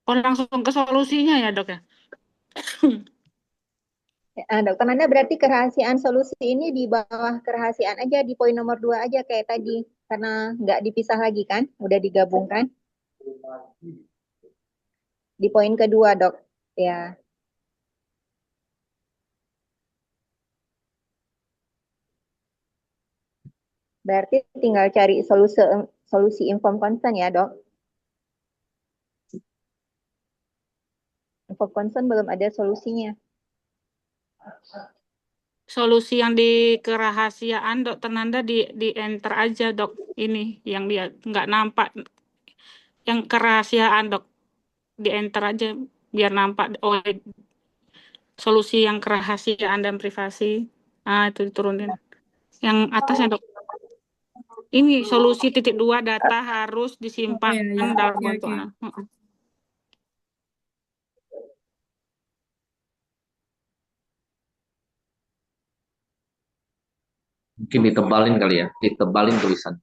Oh, langsung ke solusinya ya, Dok ya. Dokter Nanda berarti kerahasiaan solusi ini di bawah kerahasiaan aja di poin nomor 2 aja kayak tadi. Karena nggak dipisah lagi kan, udah digabungkan. Di poin kedua, Dok. Ya. Berarti tinggal cari solusi inform consent ya, Dok. Inform consent belum ada solusinya. Solusi yang di kerahasiaan, Dokter Nanda di enter aja, Dok. Ini yang dia nggak nampak. Yang kerahasiaan, Dok. Di enter aja biar nampak. Oh, solusi yang kerahasiaan dan privasi. Itu diturunin. Yang atasnya, Dok. Ini solusi titik 2 data harus Oh, disimpan ya, ya. dalam Oke, bentuk. oke. Mungkin ditebalin kali ya, ditebalin tulisan.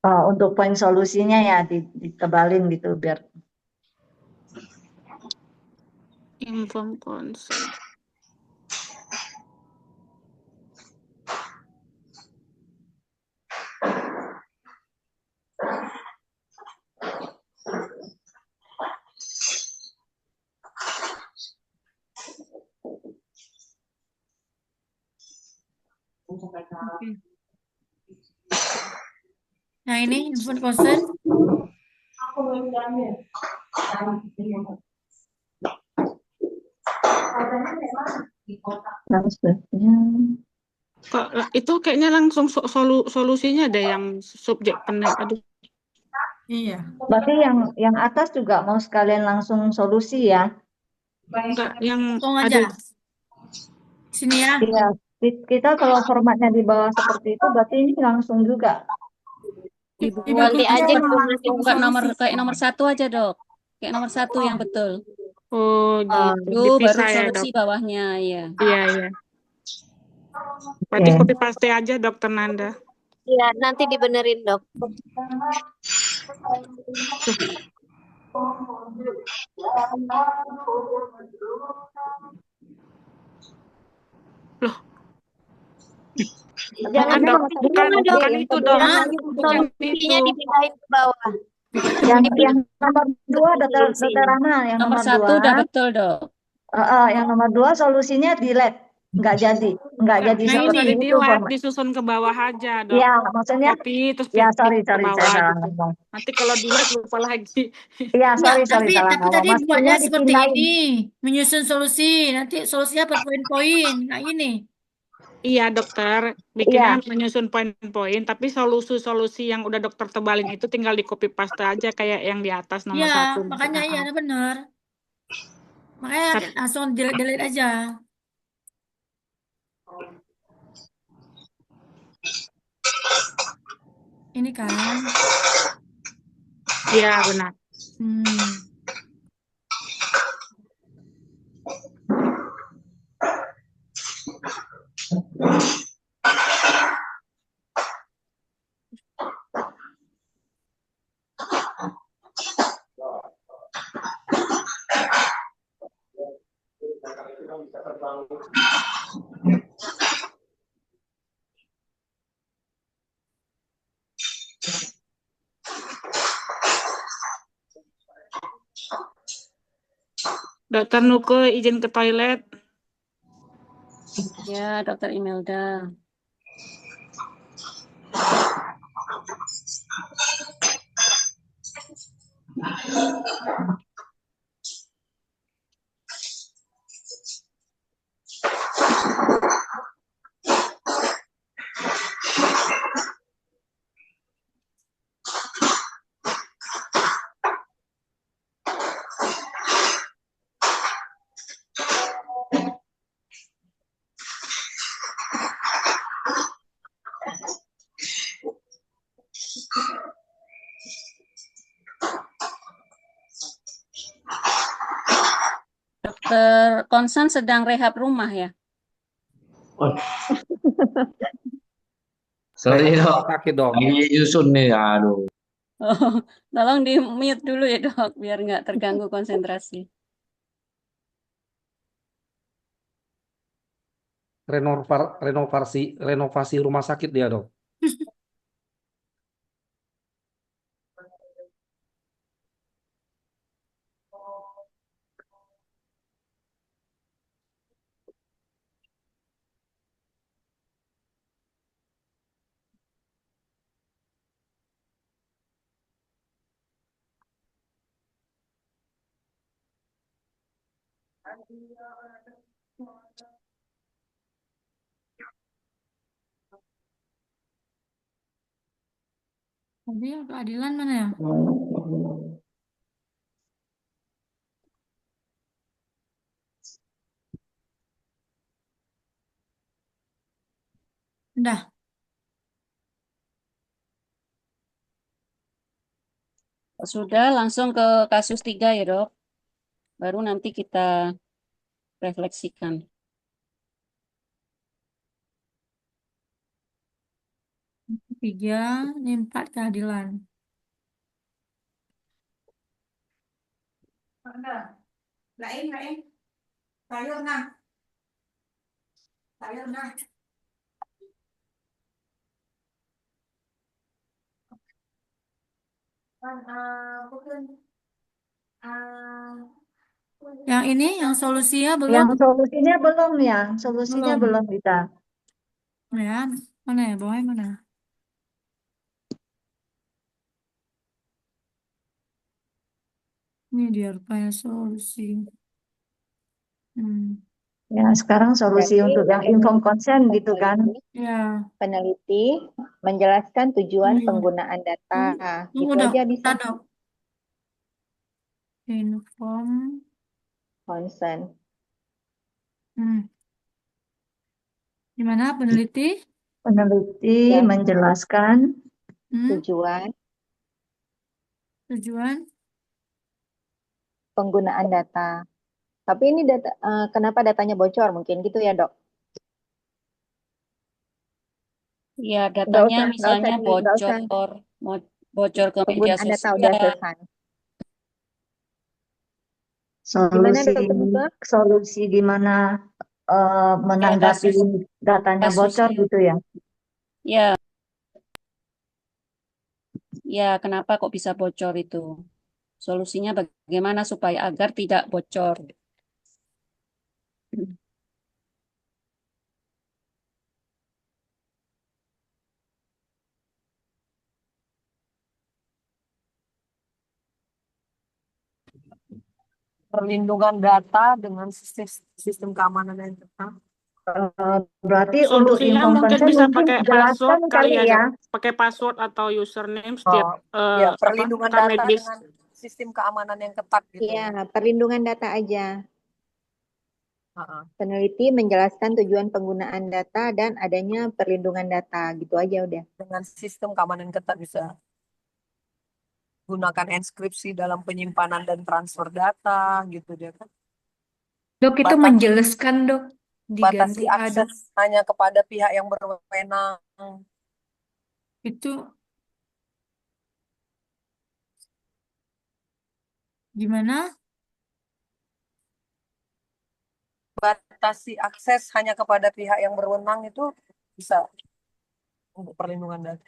Untuk poin solusinya ya ditebalin gitu biar Inform consent. Oke. Nah, ini inform consent. Kok itu kayaknya langsung solusinya ada yang subjek aduh. Iya. berarti yang atas juga mau sekalian langsung solusi ya. Enggak, yang Langsung aja. aduh. Sini ya. Iya, kita kalau formatnya di bawah seperti itu berarti ini langsung juga. Dibuat Nanti aja buka nomor kayak nomor 1 aja, Dok. Kayak nomor 1 yang betul. Oh, Itu baru dipisah ya, solusi Dok. bawahnya, ya. Iya. Berarti copy paste aja, Dokter Nanda. Iya, nanti dibenerin, Dok. Loh. Jangan Bukan, Dok. bukan itu, Dok. Bukan solusinya itu. dipindahin ke bawah. Yang nomor 2 Dokter Rama, yang Nomor nomor 1 2. udah betul, Dok. Yang nomor 2 solusinya delete, nggak jadi Nah, seperti ini itu format. disusun ke bawah aja, Dok. Iya, maksudnya Copy terus ya klik sorry ke bawah saya salah gitu. ngomong. Nanti kalau dilihat lupa lagi. Iya, sorry Tapi salah ngomong. tadi Maksudnya buatnya seperti dipindahin. ini, menyusun solusi. Nanti solusinya per poin-poin. Nah, ini. Iya, Dokter. Bikinnya menyusun poin-poin, tapi solusi-solusi yang udah Dokter tebalin itu tinggal di copy paste aja kayak yang di atas nomor Iya, 1. makanya iya, benar. Makanya langsung delete aja. Ini kan. Iya, benar. Dokter Nuke izin ke toilet. Ya, Dokter Imelda. Dokter Konsen sedang rehab rumah ya? Sorry Rehab dok, rumah sakit dok. lagi nyusun nih, aduh. Oh, tolong di mute dulu ya dok, biar nggak terganggu konsentrasi. Renovasi rumah sakit dia dok. Tadi yang keadilan mana ya? Udah. Sudah langsung ke kasus 3 ya dok, baru nanti kita refleksikan. Tiga, ini 4 keadilan. Lain. Sayur nah. Yang ini, yang solusinya belum? Yang solusinya belum ya, solusinya Belum. belum kita. Ya, mana ya? Bawahnya mana? Ini dia rupanya solusi. Ya, sekarang solusi Berarti untuk yang informed consent gitu kan. Ya. peneliti menjelaskan tujuan Iya. penggunaan data. Gitu Udah, aja bisa. dok. Inform. Consent. Gimana peneliti? Peneliti Ya. menjelaskan Tujuan Tujuan penggunaan data. Tapi ini data, kenapa datanya bocor? Mungkin gitu ya, Dok? Ya, Nggak datanya usah, misalnya nggak usah. bocor ke media Penggunaan data udah sosial. selesai. Gimana, solusi Dokter Nuka? solusi gimana menanggapi datanya bocor kasusnya. gitu ya. Ya, ya kenapa kok bisa bocor itu? Solusinya bagaimana supaya agar tidak bocor? Perlindungan data dengan sistem keamanan yang ketat. Berarti untuk Solusinya informed mungkin consent bisa mungkin pakai jelaskan password kali ya, ya. Dok. Pakai password atau username setiap Ya, perlindungan rekam data medis. dengan sistem keamanan yang ketat gitu. Iya, perlindungan data aja. Peneliti menjelaskan tujuan penggunaan data dan adanya perlindungan data. Gitu aja udah. Dengan sistem keamanan yang ketat bisa gunakan enkripsi dalam penyimpanan dan transfer data gitu dia kan. Dok, itu menjelaskan, Dok. Batasi Diganti ada. akses hanya kepada pihak yang berwenang. Itu gimana? Batasi akses hanya kepada pihak yang berwenang itu bisa untuk perlindungan data.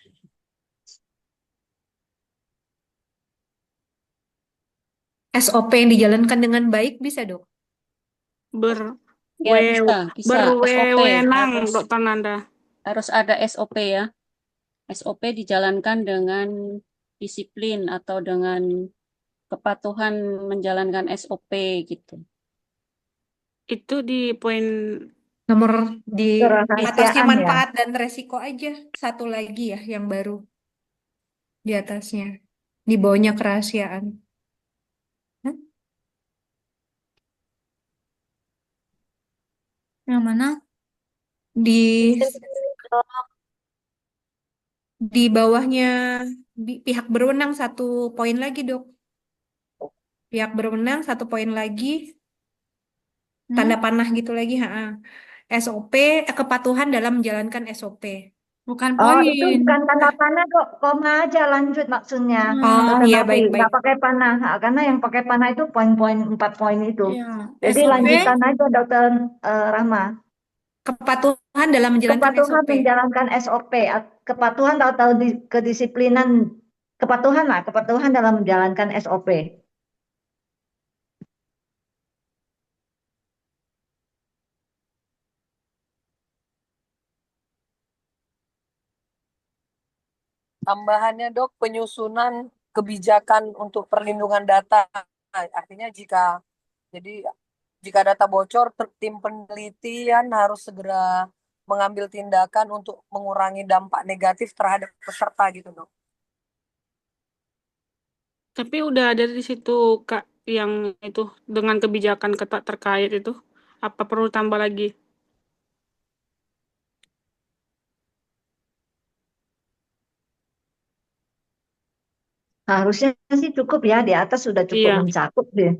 SOP yang dijalankan dengan baik bisa, Dok? Ya, bisa SOP berwenang, harus Dokter Nanda. ada SOP ya. SOP dijalankan dengan disiplin atau dengan kepatuhan menjalankan SOP gitu. Itu di poin Nomor di atasnya Kerahasiaan ya. manfaat dan resiko aja. Satu lagi ya yang baru di atasnya. Di bawahnya kerahasiaan. Hah? Yang mana? Di di bawahnya pihak berwenang satu poin lagi, Dok. Pihak berwenang satu poin lagi. Tanda panah gitu lagi, SOP, kepatuhan dalam menjalankan SOP. Bukan Oh, itu poin. bukan tanda panah kok, koma aja lanjut maksudnya. Oh, iya Tetapi baik-baik. nggak pakai panah, karena yang pakai panah itu poin-poin 4 poin itu. Ya, Jadi SOP lanjutan aja Dokter Rahma. Kepatuhan dalam menjalankan Kepatuhan SOP. menjalankan SOP, kepatuhan atau kedisiplinan, kepatuhan lah, kepatuhan dalam menjalankan SOP. Tambahannya dok, penyusunan kebijakan untuk perlindungan data. Artinya jika data bocor, tim penelitian harus segera mengambil tindakan untuk mengurangi dampak negatif terhadap peserta gitu dok. Tapi udah ada di situ Kak yang itu dengan kebijakan ketat terkait itu. Apa perlu tambah lagi? Harusnya sih cukup ya, di atas sudah cukup Iya. mencakup deh.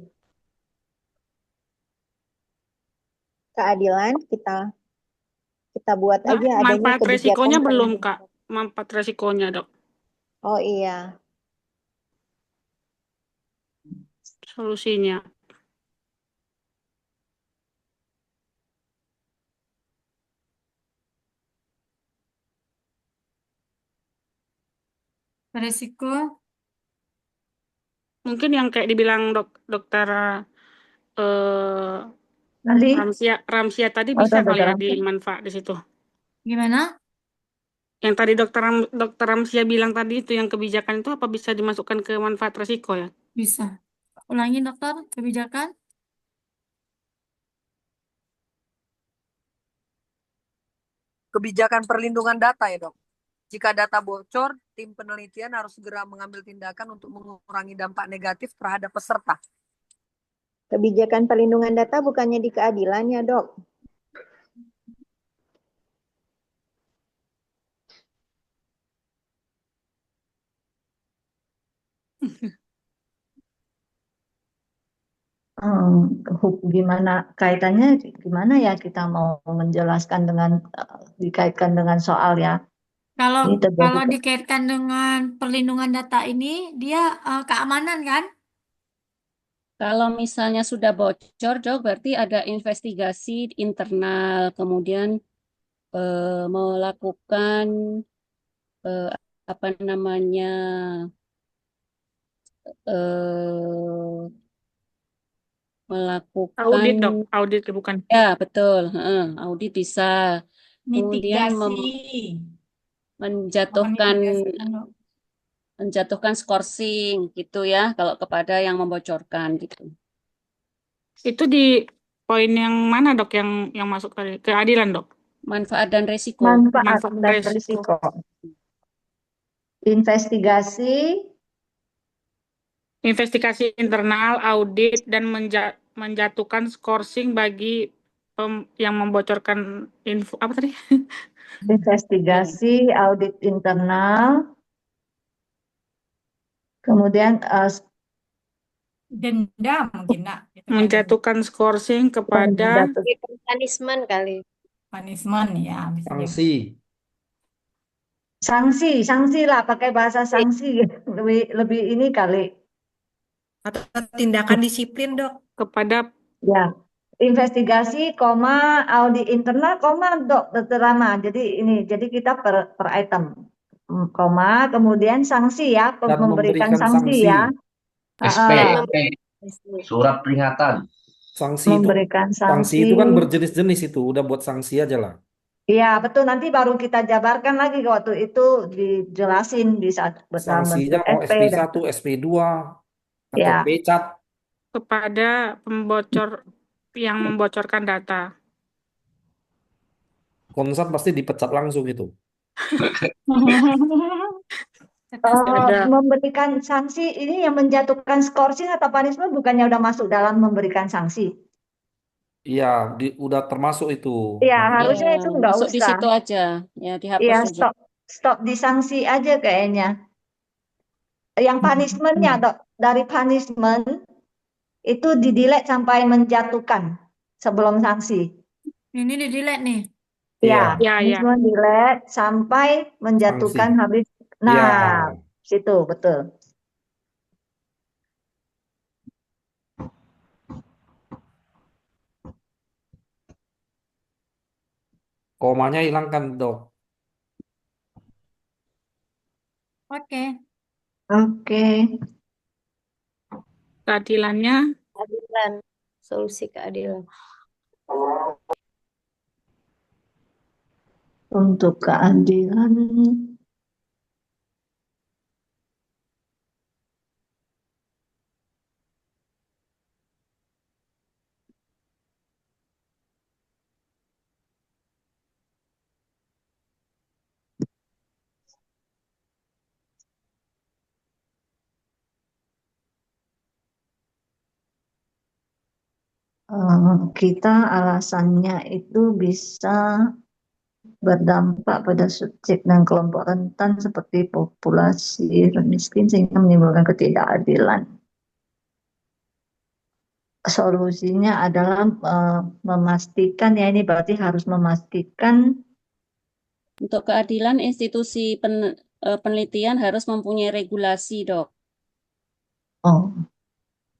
Keadilan kita buat Nah, aja adanya manfaat kebijakan resikonya belum perlindungan. Kak. Manfaat resikonya dok. Oh iya. Solusinya. resiko Mungkin yang kayak dibilang dokter Nanti, Ramsia tadi oh, bisa kali Dokter ya Ramsi. dimanfaat di situ. gimana? Yang tadi dokter Ramsia bilang tadi itu yang kebijakan itu apa bisa dimasukkan ke manfaat resiko ya? Bisa. Ulangi dokter, kebijakan. Kebijakan perlindungan data ya dok. Jika data bocor, tim penelitian harus segera mengambil tindakan untuk mengurangi dampak negatif terhadap peserta. Kebijakan perlindungan data bukannya di keadilan ya dok? Gimana kaitannya, gimana ya kita mau menjelaskan dengan dikaitkan dengan soal ya. Kalau Ini terjadi kalau dikaitkan dengan perlindungan data ini, dia keamanan kan? Kalau misalnya sudah bocor, Dok, berarti ada investigasi internal, kemudian melakukan apa namanya melakukan Audit dok, audit bukan. ya betul, audit bisa, kemudian Mitigasi. menjatuhkan Mitigasi, Dok. menjatuhkan skorsing gitu ya, kalau kepada yang membocorkan gitu. Itu di poin yang mana dok yang masuk tadi? Keadilan dok. Manfaat dan resiko. manfaat Manfaat dan resiko. risiko. Investigasi, Investigasi internal, audit dan menjatuhkan skorsing bagi yang membocorkan info apa tadi? investigasi, audit internal, kemudian Denda mungkin nak. Itu kan Menjatuhkan skorsing kepada punishment kali. punishment ya bisa jadi. sanksi lah, pakai bahasa sanksi lebih ini kali. Atau tindakan disiplin, Dok. kepada Ya, investigasi, koma, audit internal, koma, Dokter Rama. Jadi kita per item, koma, kemudian sanksi ya, Dan memberikan memberikan sanksi sanksi. ya. SP, surat peringatan. Sanksi itu memberikan sanksi sanksi. itu kan berjenis-jenis itu. Udah buat sanksi aja lah. Iya, betul. Nanti baru kita jabarkan lagi waktu itu dijelasin di saat dalam Sanksinya bentuk mau SP dan SP1, SP2, atau ya. pecat. kepada pembocor yang membocorkan data. Konsen pasti dipecat langsung itu. Ada Memberikan sanksi ini yang menjatuhkan skorsing atau punishment bukannya udah masuk dalam memberikan sanksi? Iya, udah termasuk itu. Iya, Nanti Ya, harusnya itu nggak masuk di usah. situ aja. Ya, dihapus Iya, saja. stop di sanksi aja kayaknya. Yang punishmentnya, Dok, dari punishment itu di-delete sampai menjatuhkan sebelum sanksi. Ini di delete nih. Ya, iya, ya, ya. punishment delete sampai menjatuhkan sanksi. habis. Iya, Nah, situ betul. komanya hilangkan, Dok. Oke. Oke. Keadilannya Keadilan, solusi keadilan. Untuk keadilan kita alasannya itu bisa berdampak pada subjek dan kelompok rentan seperti populasi miskin sehingga menimbulkan ketidakadilan. Solusinya adalah memastikan, ya ini berarti harus memastikan Untuk keadilan, institusi penelitian harus mempunyai regulasi, Dok.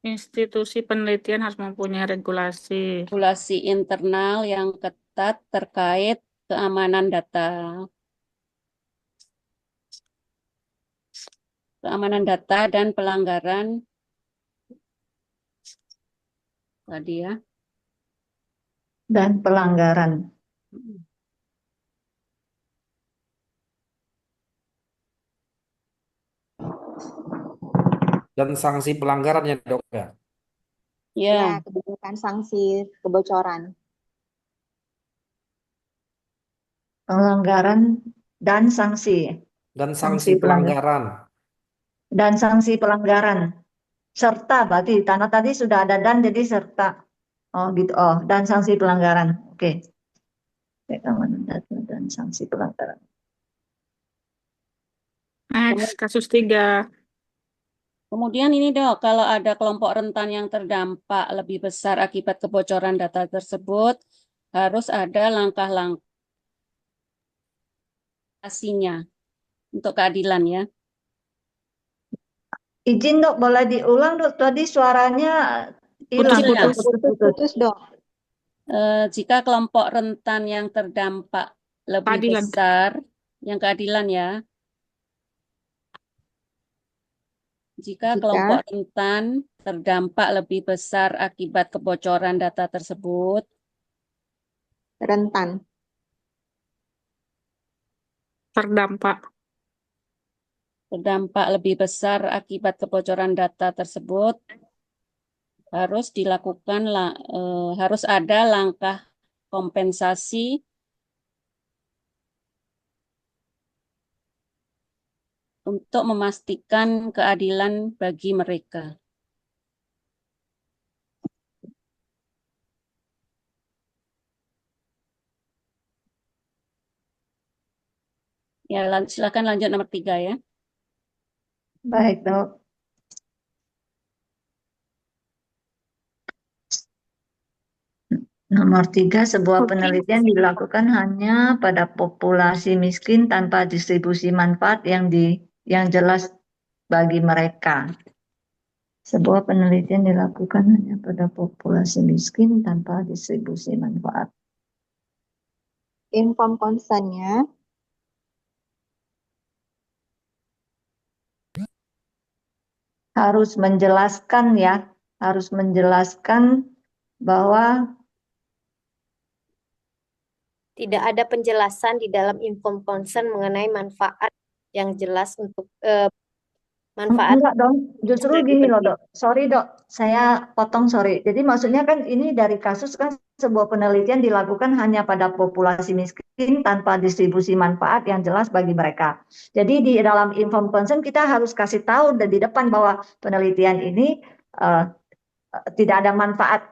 institusi penelitian harus mempunyai regulasi. Regulasi internal yang ketat terkait keamanan data. Keamanan data dan pelanggaran tadi ya. dan pelanggaran. Dan sanksi pelanggarannya, Dok, ya. Ya, kebijakan sanksi kebocoran. Pelanggaran dan sanksi. Dan Sanksi sanksi pelanggaran. Dan sanksi pelanggaran. Serta berarti karena tadi sudah ada dan jadi serta. Oh gitu. Oh, dan sanksi pelanggaran. Oke. Keamanan data dan sanksi pelanggaran. Next, kasus 3. kemudian ini Dok, kalau ada kelompok rentan yang terdampak lebih besar akibat kebocoran data tersebut, harus ada langkah-langkah untuk keadilan ya. Izin Dok, boleh diulang Dok? Tadi suaranya hilang, Putus, Dok. Jika kelompok rentan yang terdampak lebih Keadilan. besar, yang keadilan ya. Jika kelompok rentan terdampak lebih besar akibat kebocoran data tersebut, Rentan. Terdampak. terdampak lebih besar akibat kebocoran data tersebut, harus dilakukan harus ada langkah kompensasi untuk memastikan keadilan bagi mereka. Ya, silakan lanjut nomor 3 ya. Baik Dok. Nomor 3, sebuah penelitian dilakukan hanya pada populasi miskin tanpa distribusi manfaat yang jelas bagi mereka. Sebuah penelitian dilakukan hanya pada populasi miskin tanpa distribusi manfaat. Inform concern-nya Harus menjelaskan ya, harus menjelaskan bahwa Tidak ada penjelasan di dalam inform consent mengenai manfaat yang jelas untuk manfaat enggak dong, justru bagi gini loh peneliti. dok, sorry dok, saya potong sorry. Jadi maksudnya kan ini dari kasus kan sebuah penelitian dilakukan hanya pada populasi miskin tanpa distribusi manfaat yang jelas bagi mereka. Jadi di dalam inform consent kita harus kasih tahu dan di depan bahwa penelitian ini eh, tidak ada manfaat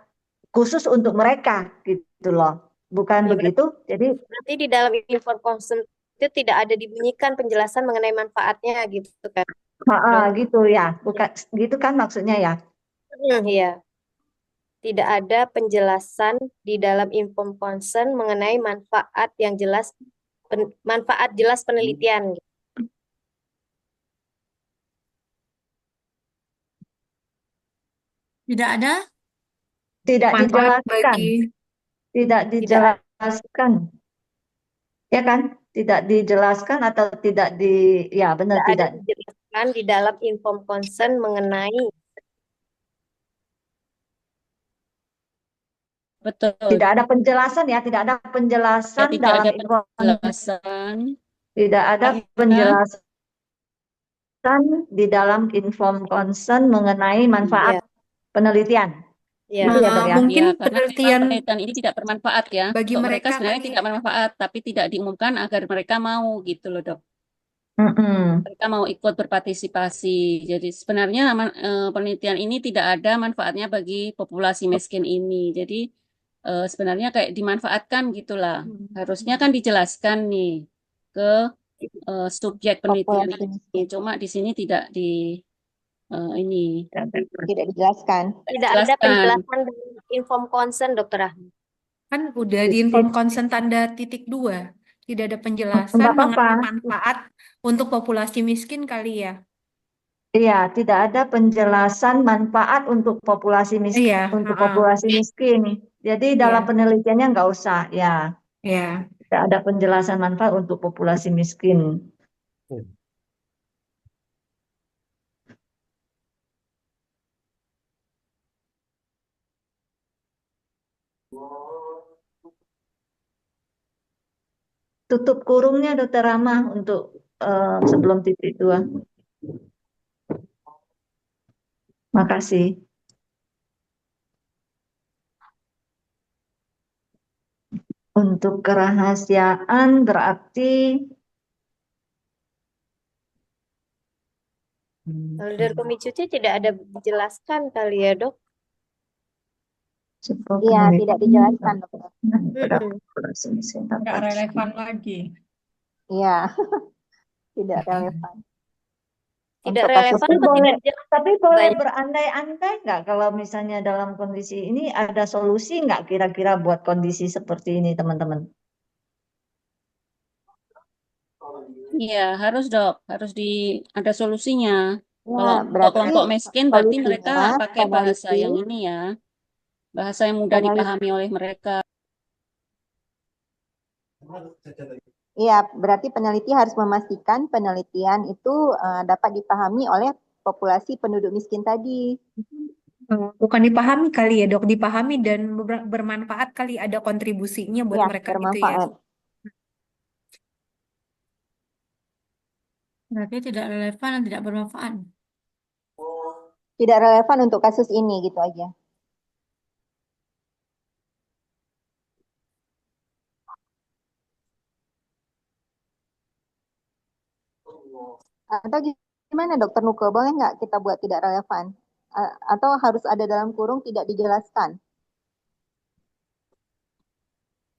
khusus untuk mereka gitu loh. Bukan Ya, begitu? Jadi berarti di dalam inform consent itu tidak ada dibunyikan penjelasan mengenai manfaatnya gitu kan, dok? gitu ya, bukan gitu kan maksudnya ya. Iya. Tidak ada penjelasan di dalam inform consent mengenai manfaat yang jelas, manfaat jelas penelitian. Tidak ada? Tidak Manfaat dijelaskan, bagi tidak Tidak ada, dijelaskan, ya kan? Tidak dijelaskan atau tidak ya benar tidak ada tidak. dijelaskan di dalam inform consent mengenai Betul. Tidak ada penjelasan ya, tidak ada Ya, penjelasan tidak dalam ada info, penjelasan tidak ada karena penjelasan di dalam inform consent mengenai manfaat ya, penelitian. ya. Gitu ya dok ya. mungkin ya karena memang penelitian penelitian ini tidak bermanfaat ya. bagi Untuk mereka mereka sebenarnya kali ya. tidak bermanfaat, tapi tidak diumumkan agar mereka mau gitu loh dok. Mm-mm. Mereka mau ikut berpartisipasi. Jadi sebenarnya penelitian ini tidak ada manfaatnya bagi populasi miskin ini. Jadi sebenarnya kayak dimanfaatkan gitulah. Harusnya kan dijelaskan nih ke subjek penelitian Populasi ini. miskin Cuma di sini tidak di ini tidak dijelaskan. Tidak ada dijelaskan. penjelasan dalam inform consent, Dokter Rahmi. Kan udah di inform consent tanda titik 2. Tidak ada penjelasan Enggak apa-apa. mengenai manfaat untuk populasi miskin kali ya. Iya, tidak ada penjelasan manfaat untuk populasi Iya, miskin. Jadi dalam iya, penelitiannya nggak usah, ya. iya. Tidak ada penjelasan manfaat untuk populasi miskin. Tutup kurungnya Dokter Rama untuk sebelum titik 2. Makasih. Untuk kerahasiaan berarti Kalau dari Komisi C tidak ada dijelaskan kali ya, Dok. sebuah Iya, tidak penelitian dijelaskan, dokter. pada Mm-mm. populasi miskin tanpa Nggak relevan lagi. Iya, tidak relevan. Tidak Untuk relevan kasus Tapi atau boleh, tidak jelas? tapi boleh Banyak. berandai-andai nggak kalau misalnya dalam kondisi ini ada solusi nggak kira-kira buat kondisi seperti ini teman-teman? Iya, harus dok, harus ada solusinya. Ya, Kalau untuk berarti kelompok miskin, berarti mereka solusinya pakai bahasa peneliti, yang ini ya, bahasa yang mudah peneliti, dipahami oleh mereka. iya, berarti peneliti harus memastikan penelitian itu dapat dipahami oleh populasi penduduk miskin tadi. Bukan dipahami kali ya, Dok. Dipahami dan bermanfaat kali, ada kontribusinya buat Ya, mereka gitu ya. bermanfaat. Berarti tidak relevan dan tidak bermanfaat. Tidak relevan untuk kasus ini gitu aja. Atau gimana Dokter Nuke, boleh nggak kita buat tidak relevan? Atau harus ada dalam kurung tidak dijelaskan?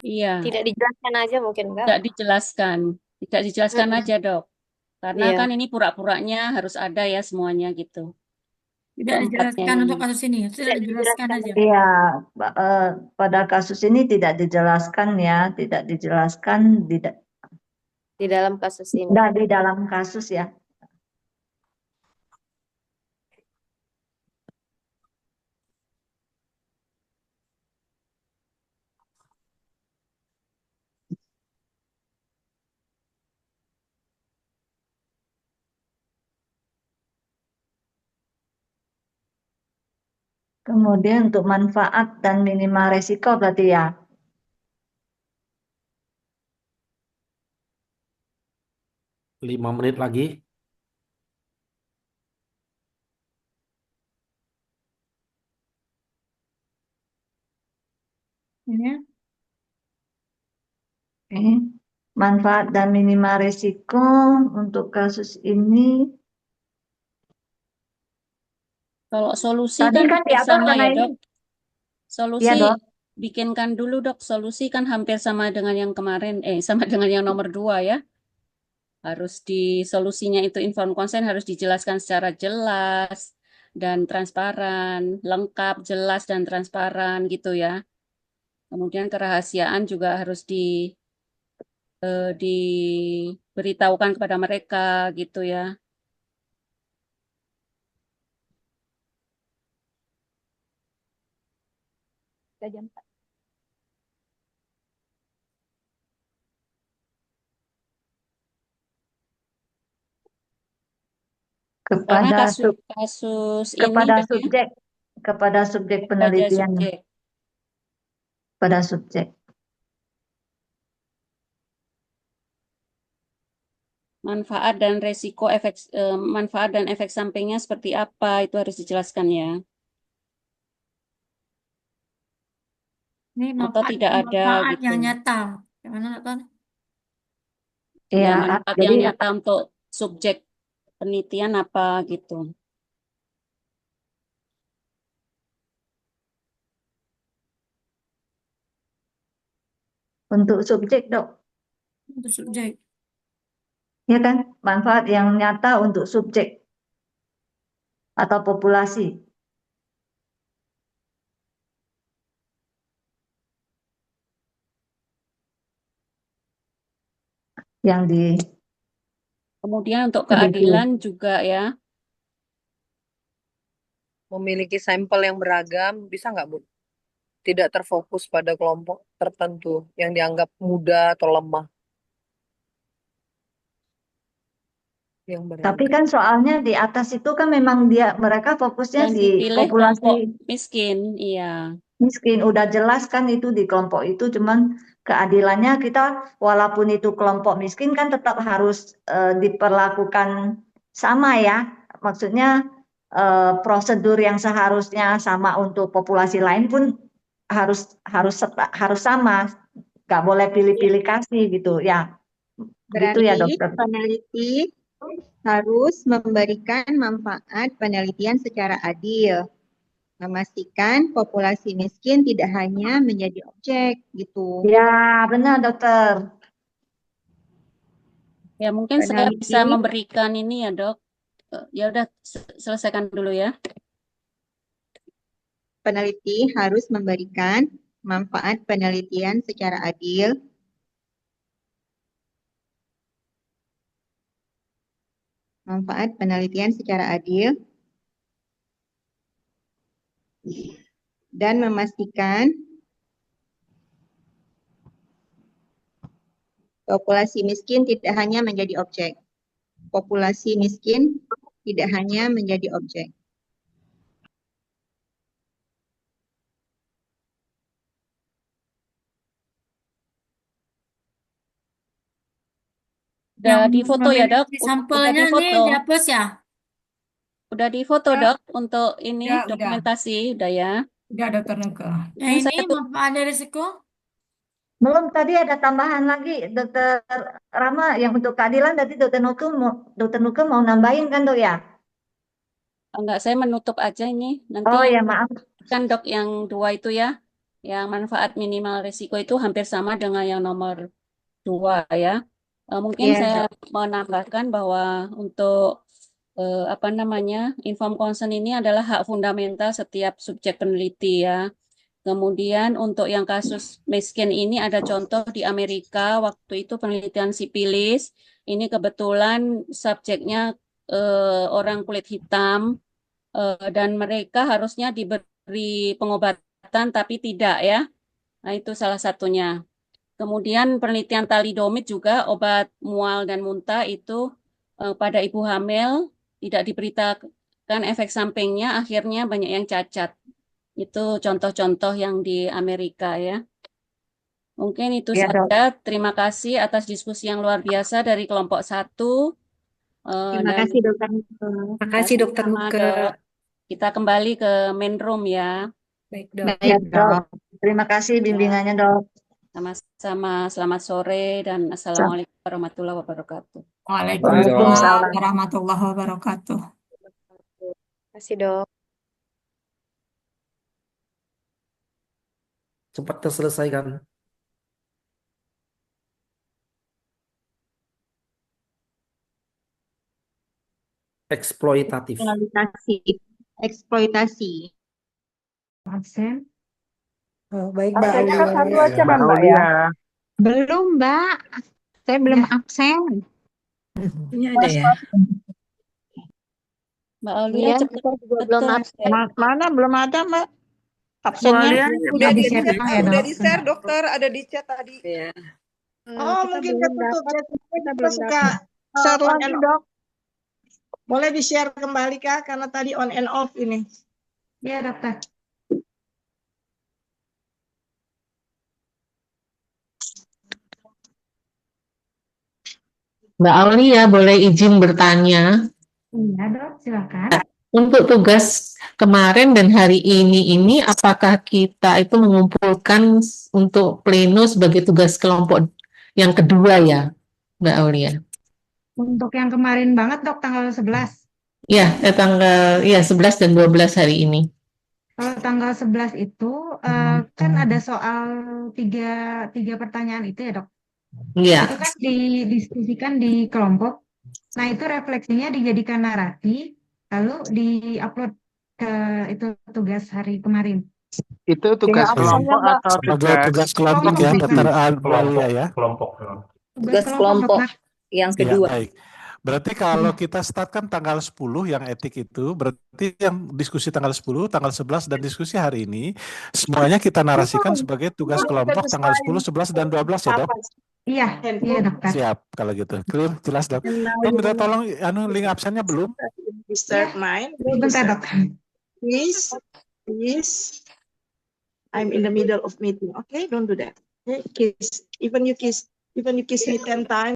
Iya, Tidak dijelaskan aja mungkin enggak. tidak dijelaskan Mm-mm. aja dok. Karena Iya. kan ini pura-puranya harus ada ya semuanya gitu. Tidak Keempatnya dijelaskan ini. untuk kasus ini. Tidak Tidak dijelaskan dijelaskan aja. aja. Iya, pada kasus ini tidak dijelaskan ya, tidak dijelaskan Di dalam kasus ini. di dalam kasus ya. Kemudian untuk manfaat dan minimal resiko berarti ya. Lima menit lagi. Ya. Oke. Manfaat dan minimal resiko untuk kasus ini. Kalau solusi Tadi kan kan di hampir atas sama karena ya, ini. Dok. Iya, Solusi Dok. bikinkan dulu, Dok. Solusi kan hampir sama dengan yang kemarin, sama dengan yang nomor 2 ya. Harus di solusinya itu inform consent harus dijelaskan secara jelas dan transparan, lengkap, jelas dan transparan gitu ya. Kemudian kerahasiaan juga harus diberitahukan kepada mereka gitu ya. Karena Kepada kasus kasus ini kepada Dok, ya, subjek kepada subjek kepada penelitian subjek. pada subjek. Manfaat dan resiko manfaat dan efek sampingnya seperti apa itu harus dijelaskan ya. Ini Atau tidak ada manfaat gitu. yang nyata. Gimana, Dokter? Ya, Ya, manfaat jadi yang nyata untuk subjek penelitian apa gitu. untuk subjek, Dok. Untuk subjek. Ya kan? Manfaat yang nyata untuk subjek atau populasi. Yang di Kemudian untuk teliti. keadilan juga ya. Memiliki sampel yang beragam, bisa nggak, Bu? Tidak terfokus pada kelompok tertentu yang dianggap muda atau lemah. Yang Tapi beragam. kan soalnya di atas itu kan memang mereka fokusnya Yang di dipilih populasi kelompok miskin, iya. miskin. Udah jelas kan itu di kelompok itu, cuman keadilannya kita walaupun itu kelompok miskin kan tetap harus diperlakukan sama ya. Maksudnya prosedur yang seharusnya sama untuk populasi lain pun harus sama. Nggak boleh pilih-pilih kasih gitu ya. Gitu ya, Berarti Dokter. peneliti harus memberikan manfaat penelitian secara adil, memastikan populasi miskin tidak hanya menjadi objek gitu. Ya, benar, Dokter. Ya, mungkin saya Peneliti bisa memberikan ini ya, Dok. Ya udah selesaikan dulu ya. peneliti harus memberikan manfaat penelitian secara adil, dan memastikan populasi miskin tidak hanya menjadi objek. Populasi miskin tidak hanya menjadi objek. Udah Yang difoto ya, Dok? memiliki Udah sampelnya ini difoto. dihapus ya? Udah difoto, Ya. Dok, untuk ini Ya, udah. dokumentasi, udah ya. Udah, Dokter Nuke. Yang Mungkin ini saya manfaat dan risiko? Belum, tadi ada tambahan lagi, Dokter Rama, yang untuk keadilan tadi Dokter Nuke mau nambahin kan, Dok ya? enggak, saya menutup aja ini. Nanti Oh ya, maaf. kan, Dok, yang 2 itu ya, yang manfaat minimal risiko itu hampir sama dengan yang nomor 2 ya. Mungkin Iya, saya Dok. menambahkan bahwa untuk apa namanya, informed consent ini adalah hak fundamental setiap subjek peneliti ya. Kemudian untuk yang kasus miskin ini ada contoh di Amerika waktu itu penelitian sipilis. Ini kebetulan subjeknya orang kulit hitam dan mereka harusnya diberi pengobatan tapi tidak ya. Nah, itu salah satunya. Kemudian penelitian talidomid juga obat mual dan muntah itu pada ibu hamil tidak diberitakan efek sampingnya, akhirnya banyak yang cacat. Itu contoh-contoh yang di Amerika ya. Mungkin itu Ya, Dok. saja. Terima kasih atas diskusi yang luar biasa dari kelompok 1. Terima Dan kasih, Dokter. Makasih Dokter sama Nuke. kita kembali ke main room ya. Baik Dok. Baik, Dok. Terima kasih bimbingannya, Dok. Sama-sama. Selamat sore dan Assalamualaikum warahmatullahi wabarakatuh. Waalaikumsalam warahmatullahi wabarakatuh. Terima kasih dok. Cepat terselesaikan. Eksploitatif. Eksploitasi. Absen. Oh, baik Mbak Absen kan satu Aulia. aja kan Mbak ya? Belum, Mbak. Saya belum absen. Ini ada ya? Mbak Aulia Iya, cepat kita juga belum betul. absen. Mana belum ada, Mbak? Absennya Udah di di-share share ya, udah Dok. di-share dokter, ada di chat tadi. Iya. Oh, mungkin ketutup. Kita suka Share on lagi, and Dok. Boleh di-share kembali Kak, karena tadi on and off ini. Ya Dokter. Mbak Aulia, boleh izin bertanya? Iya Dok, silakan. Untuk tugas kemarin dan hari ini apakah kita itu mengumpulkan untuk pleno sebagai tugas kelompok yang kedua ya, Mbak Aulia? Untuk yang kemarin banget Dok, tanggal 11. Ya, tanggal 11 dan 12 hari ini. Kalau tanggal 11 itu kan ada soal tiga pertanyaan itu ya Dok. Iya. Itu kan didiskusikan di kelompok. Nah itu refleksinya dijadikan narasi, lalu di-upload ke itu tugas hari kemarin. Itu tugas kelompok atau tugas kelompok ya, Dokter Aulia ya. Tugas kelompok Dok. Yang Ya, kedua. baik. Berarti kalau kita start kan tanggal 10 yang etik itu, berarti yang diskusi tanggal 10, tanggal 11, dan diskusi hari ini, semuanya kita narasikan sebagai tugas kelompok tanggal 10, 11, dan 12 ya, Dok? Iya, iya Dokter. Siap, kalau gitu. Clear, jelas, Dok. Dok, minta tolong link absennya belum? Start mine. Bentar Dok. Please. I'm in the middle of meeting. Okay, don't do that. Okay, kiss. Even you kiss me 10 times.